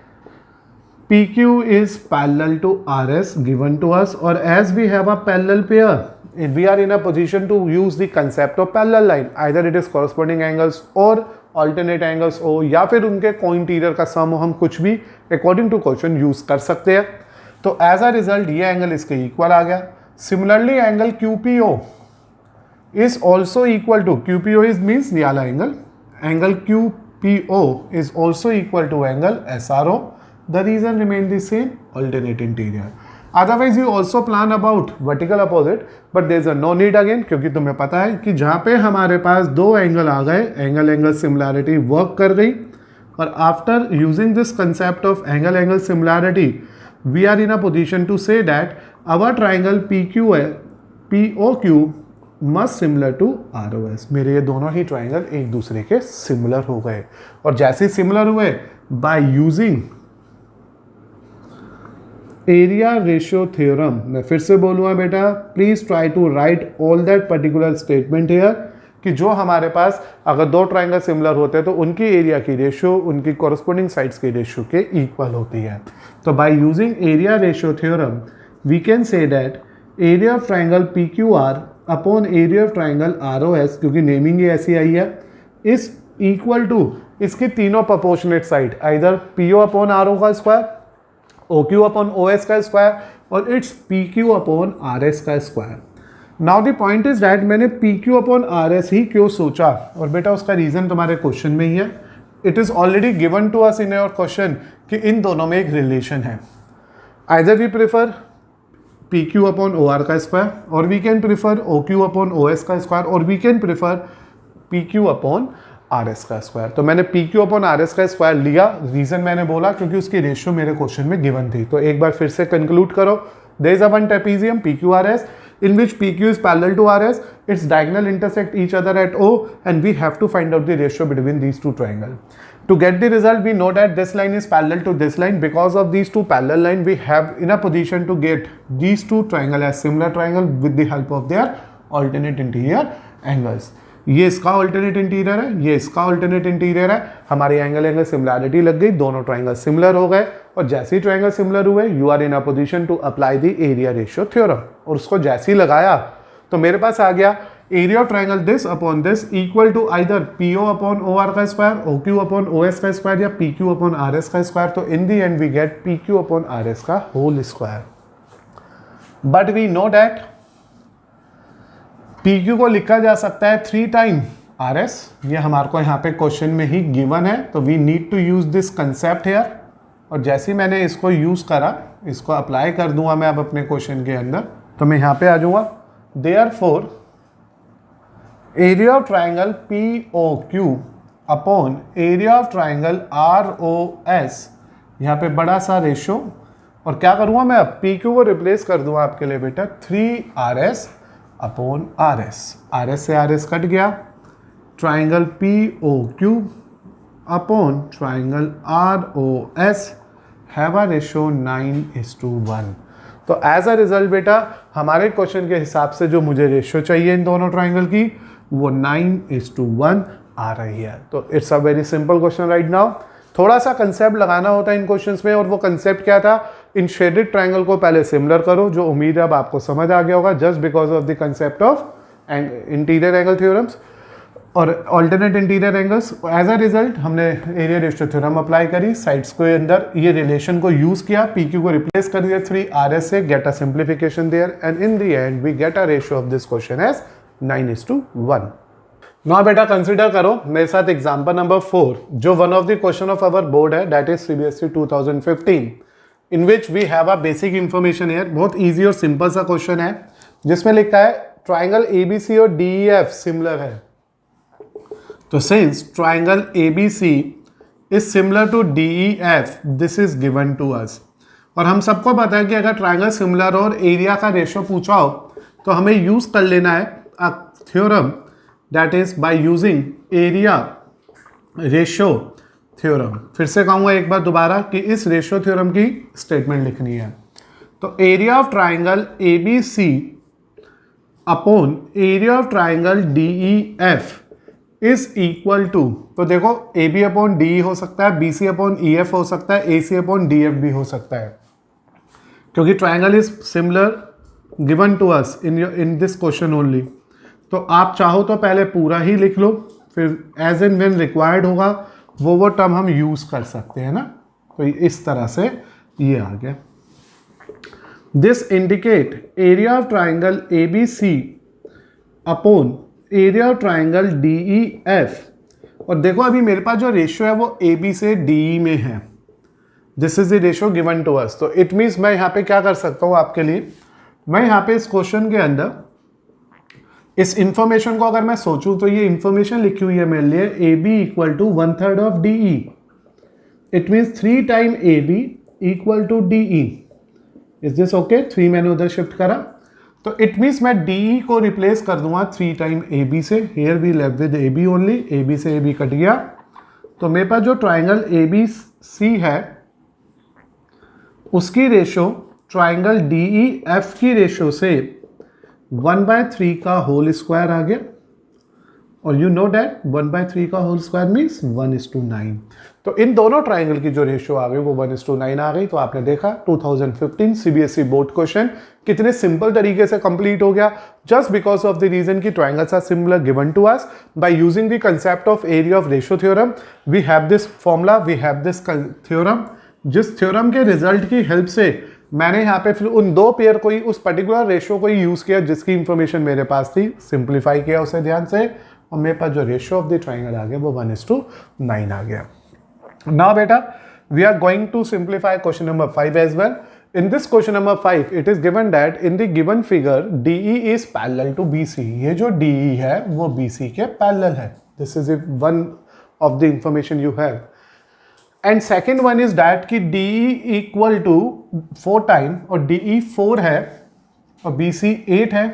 PQ is parallel to RS given to us, or as we have a parallel pair, we are in a position to use the concept of parallel line. Either it is corresponding angles or alternate angles हो, या फिर उनके को-इंटीरियर का सम हो, हम कुछ भी according to question use कर सकते हैं. तो एज अ रिजल्ट ये एंगल इसके इक्वल आ गया. Similarly angle QPO is also equal to, QPO is means ये वाला angle, angle QPO is also equal to angle SRO. The reason remain the same, alternate interior. Otherwise you also plan about vertical opposite, but there is a no need again, क्योंकि तुम्हें पता है कि जहाँ पे हमारे पास 2 एंगल आ गए, angle similarity work कर गई. और after using this concept of angle similarity we are in a position to say that our triangle POQ must similar to ROS। मेरे ये दोनों ही ट्राइंगल एक दूसरे के सिमिलर हो गए, और जैसे सिमिलर हुए by using area ratio theorem, मैं फिर से बोलूँगा बेटा, please try to write all that particular statement here, कि जो हमारे पास अगर दो ट्राइंगल सिमिलर होते हैं तो उनकी एरिया की रेशियो उनकी कॉरस्पॉन्डिंग साइड्स के रेशियो के इक्वल होती है। तो by using area ratio theorem we can say that area of triangle PQR upon area of triangle ROS, क्योंकि नेमिंग ही ऐसी आई है, इज इक्वल टू इसकी तीनों proportionate side, either PO upon RO का स्क्वायर, OQ अपॉन OS का square, और इट्स PQ अपॉन RS का square. Now the point is that मैंने PQ अपॉन RS ही क्यों सोचा, और बेटा उसका रीजन तुम्हारे क्वेश्चन में ही है। It is already given to us in your question कि इन दोनों में एक रिलेशन है। Either we prefer PQ upon OR का स्क्वायर, और we can prefer OQ upon OS का स्क्वायर, और we can prefer PQ upon RS का स्क्वायर। तो मैंने PQ अपॉन RS का स्क्वायर लिया, रीजन मैंने बोला क्योंकि उसकी रेशियो मेरे क्वेश्चन में गिवन थी। तो एक बार फिर से कंक्लूड करो, there is a one trapezium PQRS in which PQ is parallel to RS, its diagonal intersect each other at O, and we have to find out the ratio between these two triangles. To get the result, we know that this line is parallel to this line. Because of these two parallel lines, we have in a position to get these two triangles as similar triangle with the help of their alternate interior angles. ये इसका alternate interior है, ये इसका alternate interior है, हमारी angle similarity लग गई, दोनों ट्राइंगल सिमिलर हो गए, और जैसे ही ट्राइंगल सिमिलर हुए you are in a position to apply the area ratio theorem. और उसको जैसे ही लगाया तो मेरे पास आ गया area of triangle this upon this equal to either PO upon OR का स्क्वायर, OQ अपॉन OS का स्क्वायर, या PQ अपॉन RS का स्क्वायर। तो in the end we get PQ upon RS का whole square. But we know that PQ को लिखा जा सकता है 3 टाइम RS, ये हमारे को यहाँ पे क्वेश्चन में ही गिवन है, तो we need to use this concept here. और जैसे ही मैंने इसको यूज करा, इसको अप्लाई कर दूंगा मैं अब अपने क्वेश्चन के अंदर, तो मैं यहाँ पे आ जाऊंगा। Therefore area of triangle POQ upon area of triangle ROS, यहाँ पे बड़ा सा रेशियो, और क्या करूँगा मैं अब PQ को रिप्लेस कर दूंगा आपके लिए बेटा 3RS अपॉन RS से RS कट गया, triangle POQ upon triangle ROS have a ratio 9:1। तो एज अ रिजल्ट बेटा हमारे क्वेश्चन के हिसाब से जो मुझे रेशियो चाहिए इन दोनों ट्राइंगल की वो 9:1 आ रही है। तो it's a very simple question right now. थोड़ा सा कंसेप्ट लगाना होता है इन क्वेश्चंस में, और वो कंसेप्ट क्या था, इन शेडेड ट्राइंगल को पहले सिमिलर करो, जो उम्मीद है अब आपको समझ आ गया होगा, just because of the concept of interior angle theorems और alternate interior angles. As a result हमने एरिया रेशियो थ्योरम अप्लाई करी, साइड्स के अंदर ये रिलेशन को यूज किया, PQ को रिप्लेस कर दिया 3RS से, get a simplification there, and in the end we get a ratio of this question as 9:1। Now बेटा कंसिडर करो मेरे साथ एग्जांपल नंबर 4, जो one of the question of our board है, that is CBSE 2015, in which we have a basic information here. बहुत easy और simple सा question है, जिसमें लिखा है ट्राइंगल ABC और DEF सिमिलर है। तो since triangle ABC is similar to DEF, this is given to us. और हम सबको पता है कि अगर ट्राइंगल सिमिलर और एरिया का रेशियो पूछा हो तो हमें यूज कर लेना है a theorem, that is by using area ratio theorem. फिर से कहूँगा एक बार दोबारा कि इस रेशियो थ्योरम की स्टेटमेंट लिखनी है। तो area of triangle ABC upon area of triangle DEF is equal to, तो देखो AB अपॉन DE हो सकता है, BC अपॉन EF हो सकता है, AC अपॉन DF भी हो सकता है, क्योंकि triangle is similar given to us in this question only. तो आप चाहो तो पहले पूरा ही लिख लो, फिर एज एंड व्हेन रिक्वायर्ड होगा वो टर्म हम यूज कर सकते हैं ना। तो इस तरह से ये आ गया। This indicate area of triangle ABC upon area of triangle DEF। और देखो अभी मेरे पास जो रेशियो है वो AB से DE में है, this is the ratio given to us. तो इट मीन्स मैं यहाँ पे क्या कर सकता हूँ आपके लिए, मैं यहाँ पे इस क्वेश्चन के अंदर इस इंफॉर्मेशन को अगर मैं सोचूं तो ये इंफॉर्मेशन लिखी हुई है मेरे लिए AB equal to 1/3 of DE, it means 3 time AB equal to DE। Is this okay? 3 मैंने उधर शिफ्ट करा, तो इट मीन्स मैं डी को रिप्लेस कर दूंगा 3 टाइम ए बी से। Here we left with A B only, A B से ए बी कट गया, तो मेरे पास जो ट्राइंगल ए बी सी है उसकी ratio triangle D E F की रेशो से 1/3 का होल स्क्वायर आ गया, और यू नो डैट 1/3 का होल स्क्वायर मीन्स 1:9। तो इन दोनों ट्राइंगल की जो रेशियो आ गई वो 1:9 आ गई। तो आपने देखा 2015 सीबीएसई बोर्ड क्वेश्चन कितने सिंपल तरीके से कंप्लीट हो गया, just because of the reason की triangles are similar given to us by using the concept of area of ratio theorem. We have this formula, we have this theorem, जिस theorem के result की help से मैंने यहाँ पे फिर उन दो पेयर को ही, उस पर्टिकुलर रेशियो को ही यूज किया जिसकी इंफॉर्मेशन मेरे पास थी, सिंप्लीफाई किया उसे ध्यान से, और मेरे पास जो रेशियो ऑफ द ट्राइंगल आ गया वो 1:9 आ गया। नाउ बेटा we are going to simplify question number 5 as well. In this question number 5, it is given that in the given figure DE is parallel to BC। ये जो DE है वो BC के parallel है। This is one of the information you have। And second one is that कि DE equal to 4 time और DE 4 है और BC 8 है।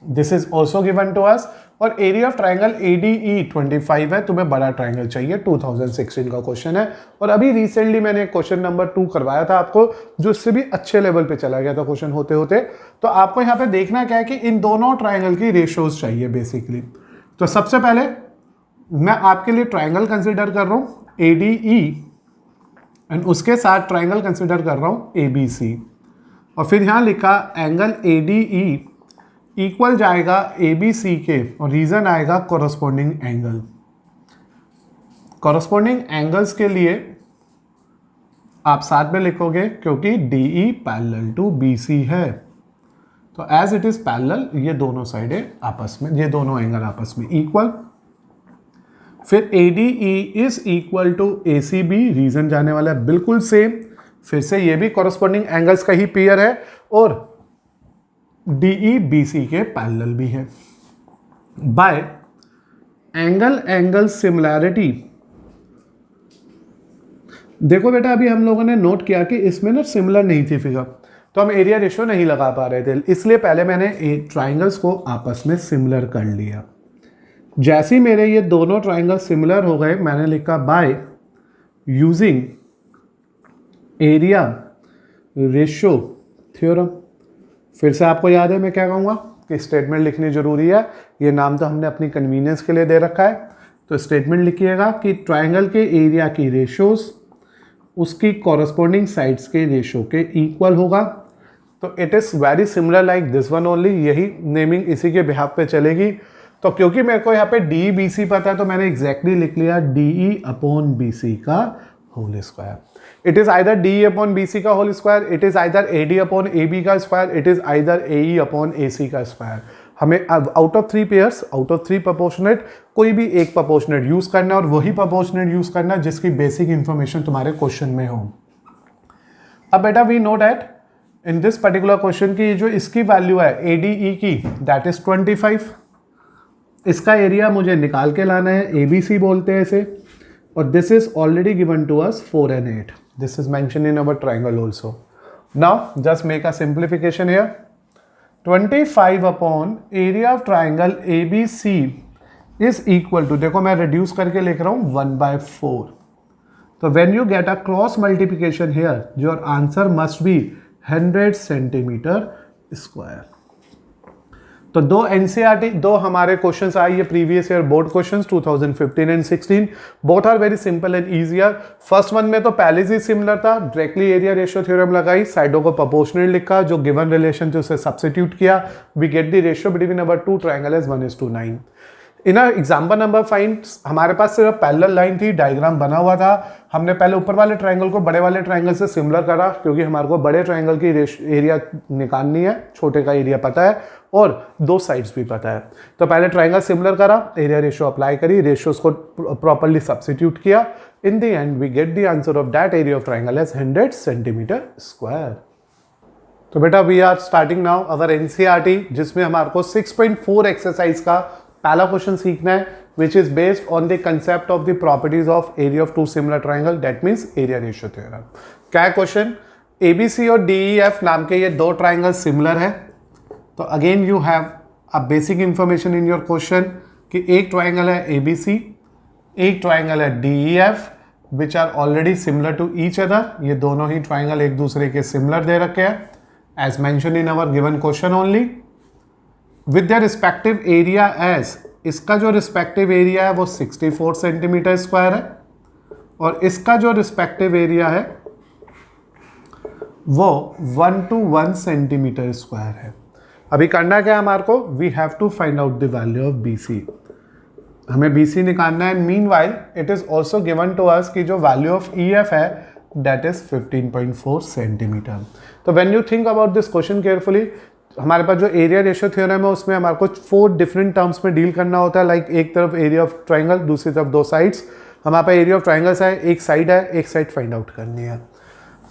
This is also given to us। और एरिया ऑफ ट्राइंगल ADE 25 है, तुम्हें बड़ा ट्राइंगल चाहिए, 2016 का क्वेश्चन है। और अभी रिसेंटली मैंने क्वेश्चन नंबर 2 करवाया था आपको, जो इससे भी अच्छे लेवल पे चला गया था क्वेश्चन होते होते। तो आपको यहाँ पे देखना क्या है कि इन दोनों ट्राइंगल की रेशियोज चाहिए बेसिकली। तो सबसे पहले मैं आपके लिए ट्राइंगल कंसिडर कर रहा हूँ ADE एंड उसके साथ ट्राइंगल कंसिडर कर रहा हूँ ABC, और फिर यहाँ लिखा एंगल ADE इक्वल जाएगा ABC के, और रीजन आएगा कोरस्पोंडिंग एंगल। कोरस्पोंडिंग एंगल्स के लिए आप साथ में लिखोगे क्योंकि DE पैरेलल टू BC है, तो एज इट इज पैरेलल ये दोनों साइडें आपस में, ये दोनों एंगल आपस में इक्वल। फिर ADE is equal to ACB, reason जाने वाला है बिल्कुल सेम, फिर से ये भी कोरस्पोंडिंग एंगल्स का ही पेयर है, और DE BC के पैरेलल भी है। बाय एंगल सिमिलैरिटी, देखो बेटा अभी हम लोगों ने नोट किया कि इसमें ना सिमिलर नहीं थी फिगर, तो हम एरिया रेशियो नहीं लगा पा रहे थे, इसलिए पहले मैंने ट्राइंगल्स को आपस में सिमिलर कर लिया। जैसे ही मेरे ये दोनों ट्राइंगल सिमिलर हो गए, मैंने लिखा bye using area ratio theorem. फिर से आपको याद है मैं क्या कहूँगा कि स्टेटमेंट लिखनी जरूरी है, ये नाम तो हमने अपनी कन्वीनियंस के लिए दे रखा है। तो स्टेटमेंट लिखिएगा कि ट्राइंगल के एरिया की रेशियोज उसकी कॉरस्पॉन्डिंग साइड्स के रेशियो के इक्वल होगा। तो it is very similar like this one only, यही नेमिंग इसी के बिहाफ पे चलेगी। तो क्योंकि मेरे को यहाँ पे DE BC पता है, तो मैंने एग्जैक्टली लिख लिया DE अपॉन BC का whole square. It is either DE upon BC का whole square, it is either AD upon AB का square, it is either AE upon AC का स्क्वायर। हमें out of 3 pairs, out of 3 proportionate, कोई भी एक proportionate use करना है, और वही प्रोपोर्शनेट यूज करना जिसकी बेसिक इंफॉर्मेशन तुम्हारे क्वेश्चन में हो। अब बेटा we know that in this particular question की जो इसकी वैल्यू है ADE की, दैट इज 25। इसका एरिया मुझे निकाल के लाना है, ABC बोलते हैं इसे, और this is already given to us 4 and 8. This is mentioned in our triangle also. Now just make a simplification here. 25 upon area of triangle ABC is equal to, देखो मैं reduce करके लिख रहा हूँ 1/4. तो when you get a cross multiplication here, your answer must be 100 centimeter square. तो दो NCERT, दो हमारे क्वेश्चंस आए, ये previous year board questions 2015 and 16, both are very simple and easier. First one में तो पहले से सिमिलर था, डायरेक्टली एरिया रेशियो थ्योरम लगाई, साइडों को प्रोपोर्शनल लिखा, जो गिवन रिलेशन थे उसे सब्स्टिट्यूट किया, we get the ratio between our 2 triangle as 1:9। In example number 5 हमारे पास सिर्फ पैरेलल लाइन थी, डायग्राम बना हुआ था, हमने पहले ऊपर वाले ट्राइंगल को बड़े वाले ट्राइंगल से सिमिलर करा, क्योंकि हमारे को बड़े ट्राइंगल की एरिया निकालनी है, छोटे का एरिया पता है और दो साइड्स भी पता है। तो पहले ट्राइंगल सिमिलर करा, एरिया रेशियो अप्लाई करी, रेशियोज को प्रॉपर्ली सब्स्टिट्यूट किया, in the end we get the answer of that area of triangle as 100 centimetre square. तो बेटा we are starting now our NCERT, जिसमें हमारे को 6.4 एक्सरसाइज का पहला क्वेश्चन सीखना है, which is based on the concept of the properties of area of two similar triangle, that means area ratio theorem। क्या है क्वेश्चन? ABC और DEF नाम के ये दो ट्राइंगल सिमिलर है। तो again you have a basic information in your question कि एक ट्राइंगल है ABC, एक ट्राइंगल है DEF which are already similar to each other. ये दोनों ही ट्राइंगल एक दूसरे के सिमिलर दे रखे हैं as mention in our given question only with their respective area as, इसका जो रिस्पेक्टिव एरिया है वो 64 सेंटीमीटर स्क्वायर है और इसका जो रिस्पेक्टिव एरिया है वो 1 to 1 सेंटीमीटर स्क्वायर है। अभी करना क्या है हमारे को, we have to find out the value of BC। हमें BC निकालना है। Meanwhile it is also given to us कि जो वैल्यू ऑफ EF है दैट इज 15.4 सेंटीमीटर। तो when you think about this question carefully, हमारे पास जो एरिया रेशियो थ्योरम है उसमें हमारे को 4 डिफरेंट टर्म्स में डील करना होता है। लाइक एक तरफ एरिया ऑफ ट्राइंगल, दूसरी तरफ 2 साइड्स। हमारे पास एरिया ऑफ ट्राइंगल्स है, एक साइड है, एक साइड फाइंड आउट करनी है।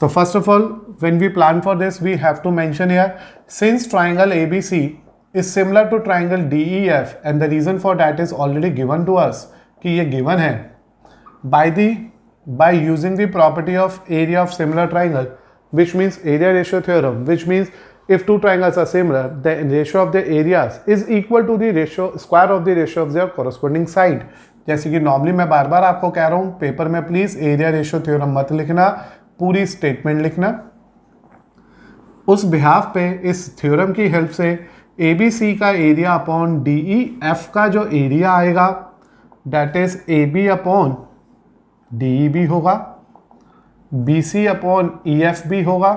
तो first of all when we plan for this we have to mention here since triangle ABC is similar to triangle DEF and the reason for that is already given to us कि ये given है by using the property of area of similar triangle, which means area ratio theorem, which means if two triangles are similar the ratio of the areas is equal to the ratio square of the ratio of their corresponding side। जैसे कि normally मैं बार बार आपको कह रहा हूँ paper में please area ratio theorem मत लिखना, पूरी स्टेटमेंट लिखना। उस बिहाफ पे इस थ्योरम की हेल्प से ABC का एरिया अपॉन DEF का जो एरिया आएगा that is AB upon DEB होगा, BC अपॉन EFB होगा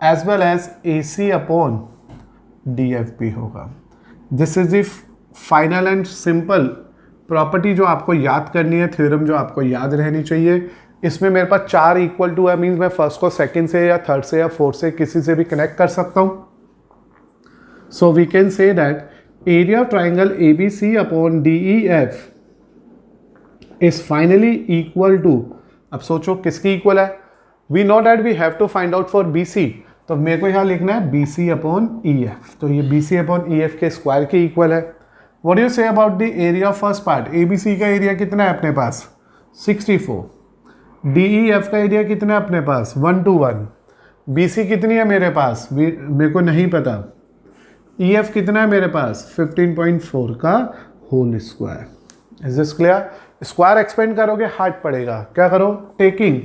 as well as AC upon DFB होगा। This is the final and simple property जो आपको याद करनी है, थ्योरम जो आपको याद रहनी चाहिए। इसमें मेरे पास 4 इक्वल टू है, मीन्स मैं फर्स्ट को सेकंड से या थर्ड से या फोर्थ से किसी से भी कनेक्ट कर सकता हूँ। So we can say that area of triangle ABC upon DEF is finally equal to, अब सोचो किसकी इक्वल है। We know that we have to find out for BC, तो मेरे को यहाँ लिखना है BC upon EF। तो ये BC upon EF के स्क्वायर के इक्वल है। What do you say about the area of first part? ABC का एरिया कितना है अपने पास 64, DEF का एरिया कितना है अपने पास 1 to 1, BC कितनी है मेरे पास मेरे को नहीं पता, EF कितना है मेरे पास 15.4 का whole square. Is this clear? Square expand करोगे हार्ड पड़ेगा, क्या करो taking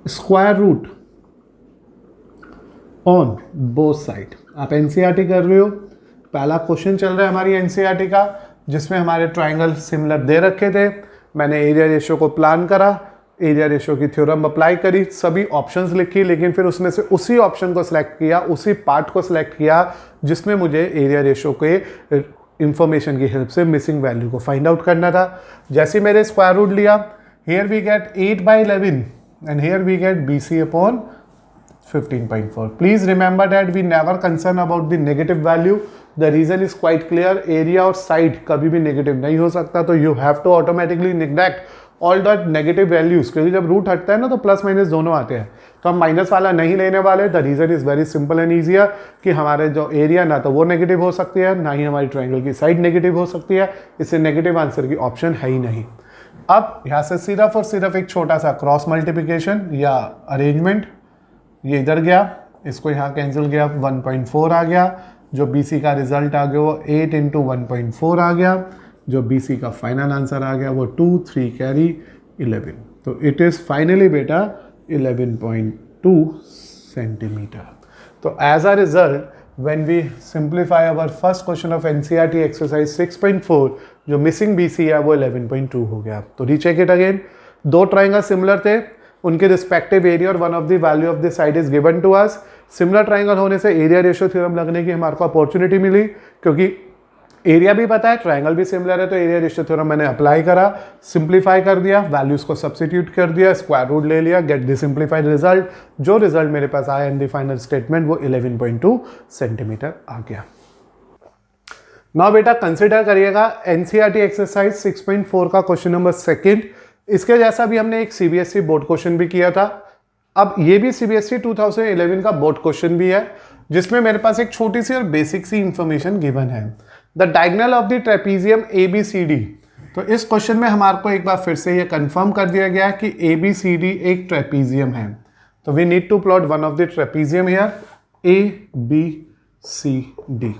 square root on both side. आप NCERT कर रहे हो, पहला क्वेश्चन चल रहा है हमारी NCERT का जिसमें हमारे ट्राइंगल सिमिलर दे रखे थे। मैंने एरिया रेशियो को प्लान करा, एरिया रेशियो की थ्योरम अप्लाई करी, सभी ऑप्शंस लिखी, लेकिन फिर उसमें से उसी ऑप्शन को सिलेक्ट किया, उसी पार्ट को सिलेक्ट किया जिसमें मुझे एरिया रेशियो के इंफॉर्मेशन की हेल्प से मिसिंग वैल्यू को फाइंड आउट करना था। जैसे मेरे स्क्वायर रूट लिया, here we get 8/11 and here we get BC upon 15.4। Please remember that we never concern about the negative value. The reason is quite clear, area और side कभी भी negative नहीं हो सकता, तो you have to automatically neglect all that negative values, क्योंकि जब root हटता है ना तो प्लस माइनस दोनों आते हैं, तो हम माइनस वाला नहीं लेने वाले। The reason is very simple and easier कि हमारे जो एरिया ना तो वो नेगेटिव हो सकती है, ना ही हमारी ट्राइंगल की साइड नेगेटिव हो सकती है, इससे नेगेटिव आंसर की ऑप्शन है ही नहीं। अब यहाँ से सिर्फ और सिर्फ एक छोटा सा क्रॉस मल्टीप्लिकेशन या अरेंजमेंट, ये इधर गया, इसको यहाँ कैंसिल किया, 1.4 आ गया, जो BC का रिजल्ट आ गया वो 8 × 1.4 आ गया, जो BC का फाइनल आंसर आ गया वो 2 3 कैरी 11। तो इट इज़ फाइनली बेटा 11.2 सेंटीमीटर। तो as a result when we simplify our first question of NCERT exercise 6.4, जो मिसिंग BC है वो 11.2 हो गया। तो रीचेक इट अगेन, दो ट्राइंगल सिमिलर थे, उनके रिस्पेक्टिव एरिया और one of the value of the side is given to us. Similar triangle होने से एरिया रेशियो थ्योरम लगने की हमारे को अपॉर्चुनिटी मिली, क्योंकि एरिया भी पता है, ट्राइंगल भी सिमिलर है, तो एरिया रेशियो थ्योरम मैंने अप्लाई करा, सिंप्लीफाई कर दिया, वैल्यूज को सब्स्टिट्यूट कर दिया, स्क्वायर रूट ले लिया, गेट द सिंप्लीफाइड रिजल्ट। जो रिजल्ट मेरे पास आया इन द फाइनल स्टेटमेंट वो 11.2 सेंटीमीटर आ गया। नाउ बेटा कंसिडर करिएगा NCERT एक्सरसाइज 6.4 का क्वेश्चन नंबर 2। इसके जैसा भी हमने एक CBSE बोर्ड क्वेश्चन भी किया था। अब ये भी CBSE 2011 का बोर्ड क्वेश्चन भी है, जिसमें मेरे पास एक छोटी सी और बेसिक सी इंफॉर्मेशन गिवन है। The diagonal of the trapezium ABCD, तो इस क्वेश्चन में हमारे को एक बार फिर से ये कंफर्म कर दिया गया कि ए बी सी डी एक ट्रेपीजियम है। तो we need to plot one of the trapezium here A B C D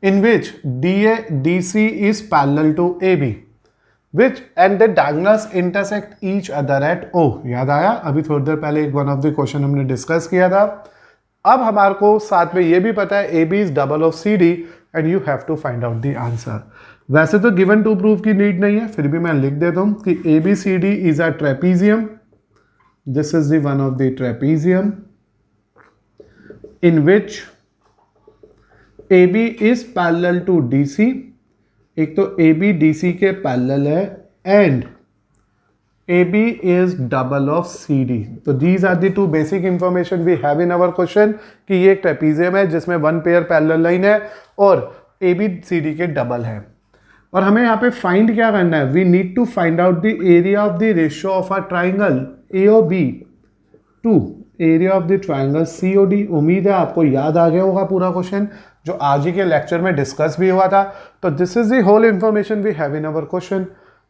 in which D C is parallel to A B which and the diagonals intersect each other at O. याद आया, अभी थोड़ी देर पहले एक one of the question हमने discuss किया था। अब हमारे को साथ में ये भी पता है A B is double of C D and you have to find out the answer. वैसे तो गिवन टू प्रूफ की नीड नहीं है, फिर भी मैं लिख देता हूं कि A B C D is a trapezium. This is the one of the trapezium in which A B is parallel to D C. एक तो ए बी डी सी के पैरेलल है and A B is double of C D. तो these are the two basic information we have in our question कि ये एक trapezium है जिसमें वन पेयर पैरेलल लाइन है और ए बी सी डी के डबल है। और हमें यहाँ पे फाइंड क्या करना है, we need to find out the area of the ratio of a triangle A O B to area of the triangle C O D. उम्मीद है आपको याद आ गया होगा पूरा क्वेश्चन जो आज ही के लेक्चर में डिस्कस भी हुआ था। तो this is the whole information we have in our question.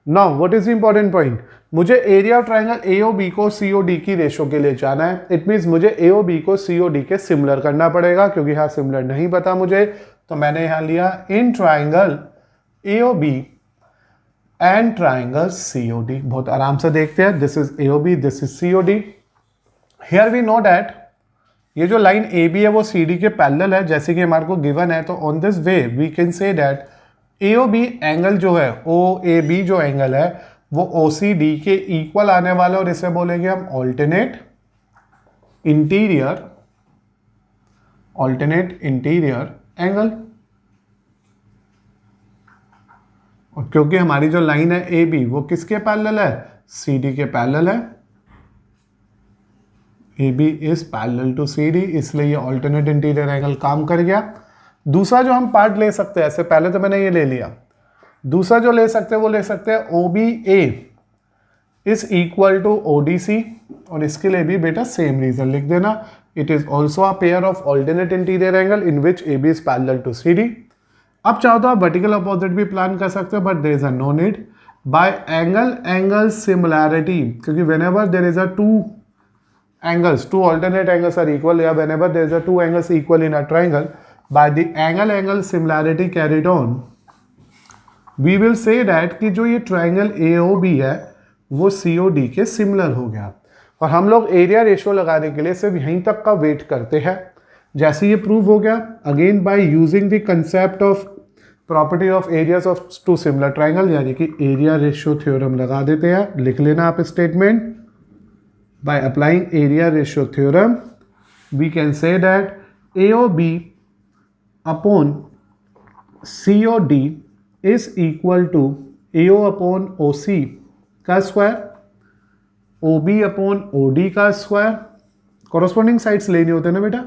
Now what is the important point, मुझे area of triangle A O B को सी ओ डी की रेशियो के लिए जाना है। इट मीन्स मुझे ए ओ बी को सी ओ डी के सिमिलर करना पड़ेगा, क्योंकि यहाँ सिमिलर नहीं पता मुझे। तो मैंने यहाँ लिया in triangle AOB and triangle COD। बहुत आराम से देखते हैं, this is AOB, this is COD। Here we know that ये जो लाइन AB है वो CD के पैरेलल है, जैसे कि हमारे को गिवन है। तो on this way we can say that AOB angle जो है, OAB जो एंगल है वो OCD के इक्वल आने वाला है, और इसे बोलेंगे हम ऑल्टरनेट इंटीरियर एंगल। और क्योंकि हमारी जो लाइन है ए बी वो किसके पैरेलल है, सी डी के पैरेलल है। A B is parallel to C D, इसलिए ये ऑल्टरनेट इंटीरियर एंगल काम कर गया। दूसरा जो हम पार्ट ले सकते हैं, ऐसे पहले तो मैंने ये ले लिया, दूसरा जो ले सकते हैं वो ले सकते हैं O B A is equal to O D C. और इसके लिए भी बेटा सेम रीजन लिख देना, it is also a pair of alternate interior angle in which A B is parallel to C D. अब चाहो तो आप वर्टिकल अपोजिट भी प्लान कर सकते हो, but there is a no need. By angle similarity, क्योंकि whenever there is a two alternate angles are equal, या whenever there is a two angles equal in a triangle, by the angle similarity carried on, we will say that कि जो ये triangle AOB है वो COD के similar हो गया। और हम लोग एरिया रेशियो लगाने के लिए सिर्फ यहीं तक का वेट करते हैं। जैसे ये प्रूव हो गया, again by using the concept of property of areas of two similar triangle, यानी कि एरिया रेशियो थ्योरम लगा देते हैं। लिख लेना आप statement, by applying area ratio theorem we can say that AOB upon COD is equal to AO upon OC का square, OB upon OD का स्क्वायर, कॉरस्पॉन्डिंग साइड्स लेने होते हैं ना बेटा,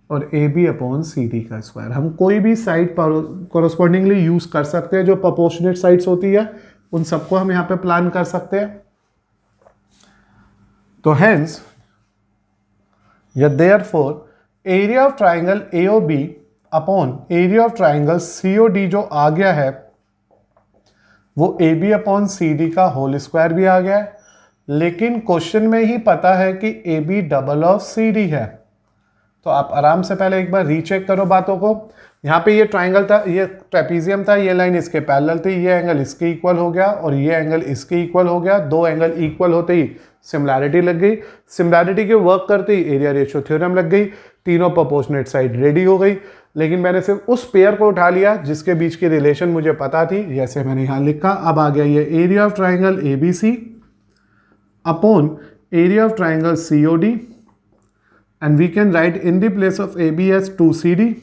और AB अपॉन CD का स्क्वायर। हम कोई भी साइड कॉरस्पॉन्डिंगली यूज कर सकते हैं, जो प्रोपोर्शनेट साइड्स होती है उन सबको हम यहाँ पे प्लान कर सकते हैं। तो हेंस या therefore area of triangle AOB upon area of triangle COD जो आ गया है वो AB अपॉन CD का होल स्क्वायर भी आ गया है। लेकिन क्वेश्चन में ही पता है कि AB डबल ऑफ CD है, तो आप आराम से पहले एक बार रीचेक करो बातों को। यहाँ पे ये ट्राइंगल था, ये ट्रेपीजियम था, ये लाइन इसके पैरेलल थी, ये एंगल इसके इक्वल हो गया और ये एंगल इसके इक्वल हो गया। दो एंगल इक्वल होते ही सिमिलैरिटी लग गई, सिमिलैरिटी के वर्क करते ही एरिया रेशियो थ्योरम लग गई, तीनों प्रोपोर्शनेट साइड रेडी हो गई। लेकिन मैंने सिर्फ उस पेयर को उठा लिया जिसके बीच की रिलेशन मुझे पता थी, जैसे मैंने यहाँ लिखा। अब आ गया ये area of triangle ABC upon area of triangle COD, and we can write in the place of AB as 2CD,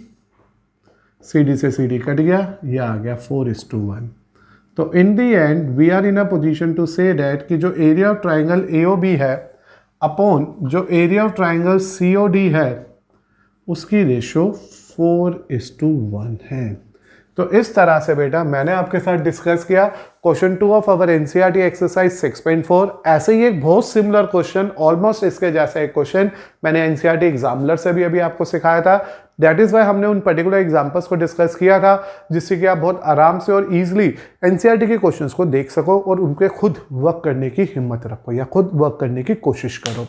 CD से CD कट गया, ये आ गया 4:1। तो in the end we are in a position to say that कि जो area of triangle AOB है upon जो area of triangle COD है उसकी रेशियो 4:1 है। तो इस तरह से बेटा मैंने आपके साथ डिस्कस किया question 2 of our NCERT exercise 6.4। ऐसे ही एक बहुत सिमिलर क्वेश्चन, ऑलमोस्ट इसके जैसा एक क्वेश्चन मैंने एनसीईआरटी एग्जामिनर से भी अभी आपको सिखाया था। दैट इज वाई हमने उन पर्टिकुलर एग्जाम्पल्स को डिस्कस किया था, जिससे कि आप बहुत आराम से और ईजिली एनसीईआरटी के क्वेश्चंस को देख सको और उनके खुद वर्क करने की हिम्मत रखो या खुद वर्क करने की कोशिश करो।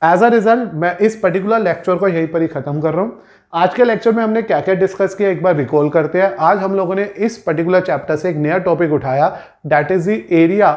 एज अ रिजल्ट मैं इस पर्टिकुलर लेक्चर को यहीं पर ही खत्म कर रहा हूँ। आज के लेक्चर में हमने क्या क्या डिस्कस किया एक बार रिकॉल करते हैं। आज हम लोगों ने इस पर्टिकुलर चैप्टर से एक नया टॉपिक उठाया, that is the area,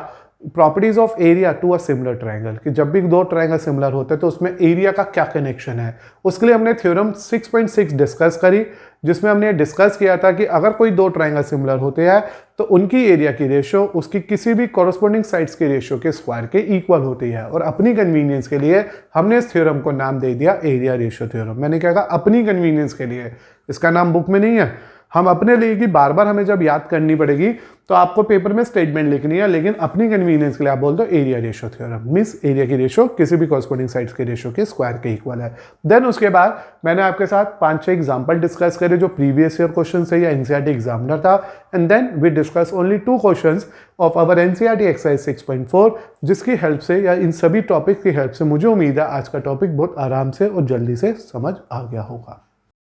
properties of area to a similar triangle, कि जब भी दो ट्रायंगल सिमिलर होते हैं तो उसमें एरिया का क्या कनेक्शन है। उसके लिए हमने थ्योरम 6.6 डिस्कस करी, जिसमें हमने डिस्कस किया था कि अगर कोई दो ट्रायंगल सिमिलर होते हैं तो उनकी एरिया की रेशो उसकी किसी भी कॉरस्पॉन्डिंग साइड्स की रेशो के स्क्वायर के इक्वल होती है। और अपनी कन्वीनियंस के लिए हमने इस थ्योरम को नाम दे दिया एरिया रेशो थ्योरम। मैंने क्या कहा, अपनी कन्वीनियंस के लिए, इसका नाम बुक में नहीं है, हम अपने लिए कि बार बार हमें जब याद करनी पड़ेगी तो आपको पेपर में स्टेटमेंट लिखनी है, लेकिन अपनी कन्वीनियंस के लिए आप बोल दो area ratio theorem. Means area की रेशो किसी भी कॉरस्पॉन्डिंग साइड्स के रेशो के स्क्वायर के इक्वल है। देन उसके बाद मैंने आपके साथ 5-6 एग्जांपल डिस्कस करे जो प्रीवियस ईयर क्वेश्चन है या एनसीईआरटी एग्जामिनर था, and then we discuss only 2 questions of our NCERT exercise 6.4, जिसकी हेल्प से या इन सभी टॉपिक की हेल्प से मुझे उम्मीद है आज का टॉपिक बहुत आराम से और जल्दी से समझ आ गया होगा।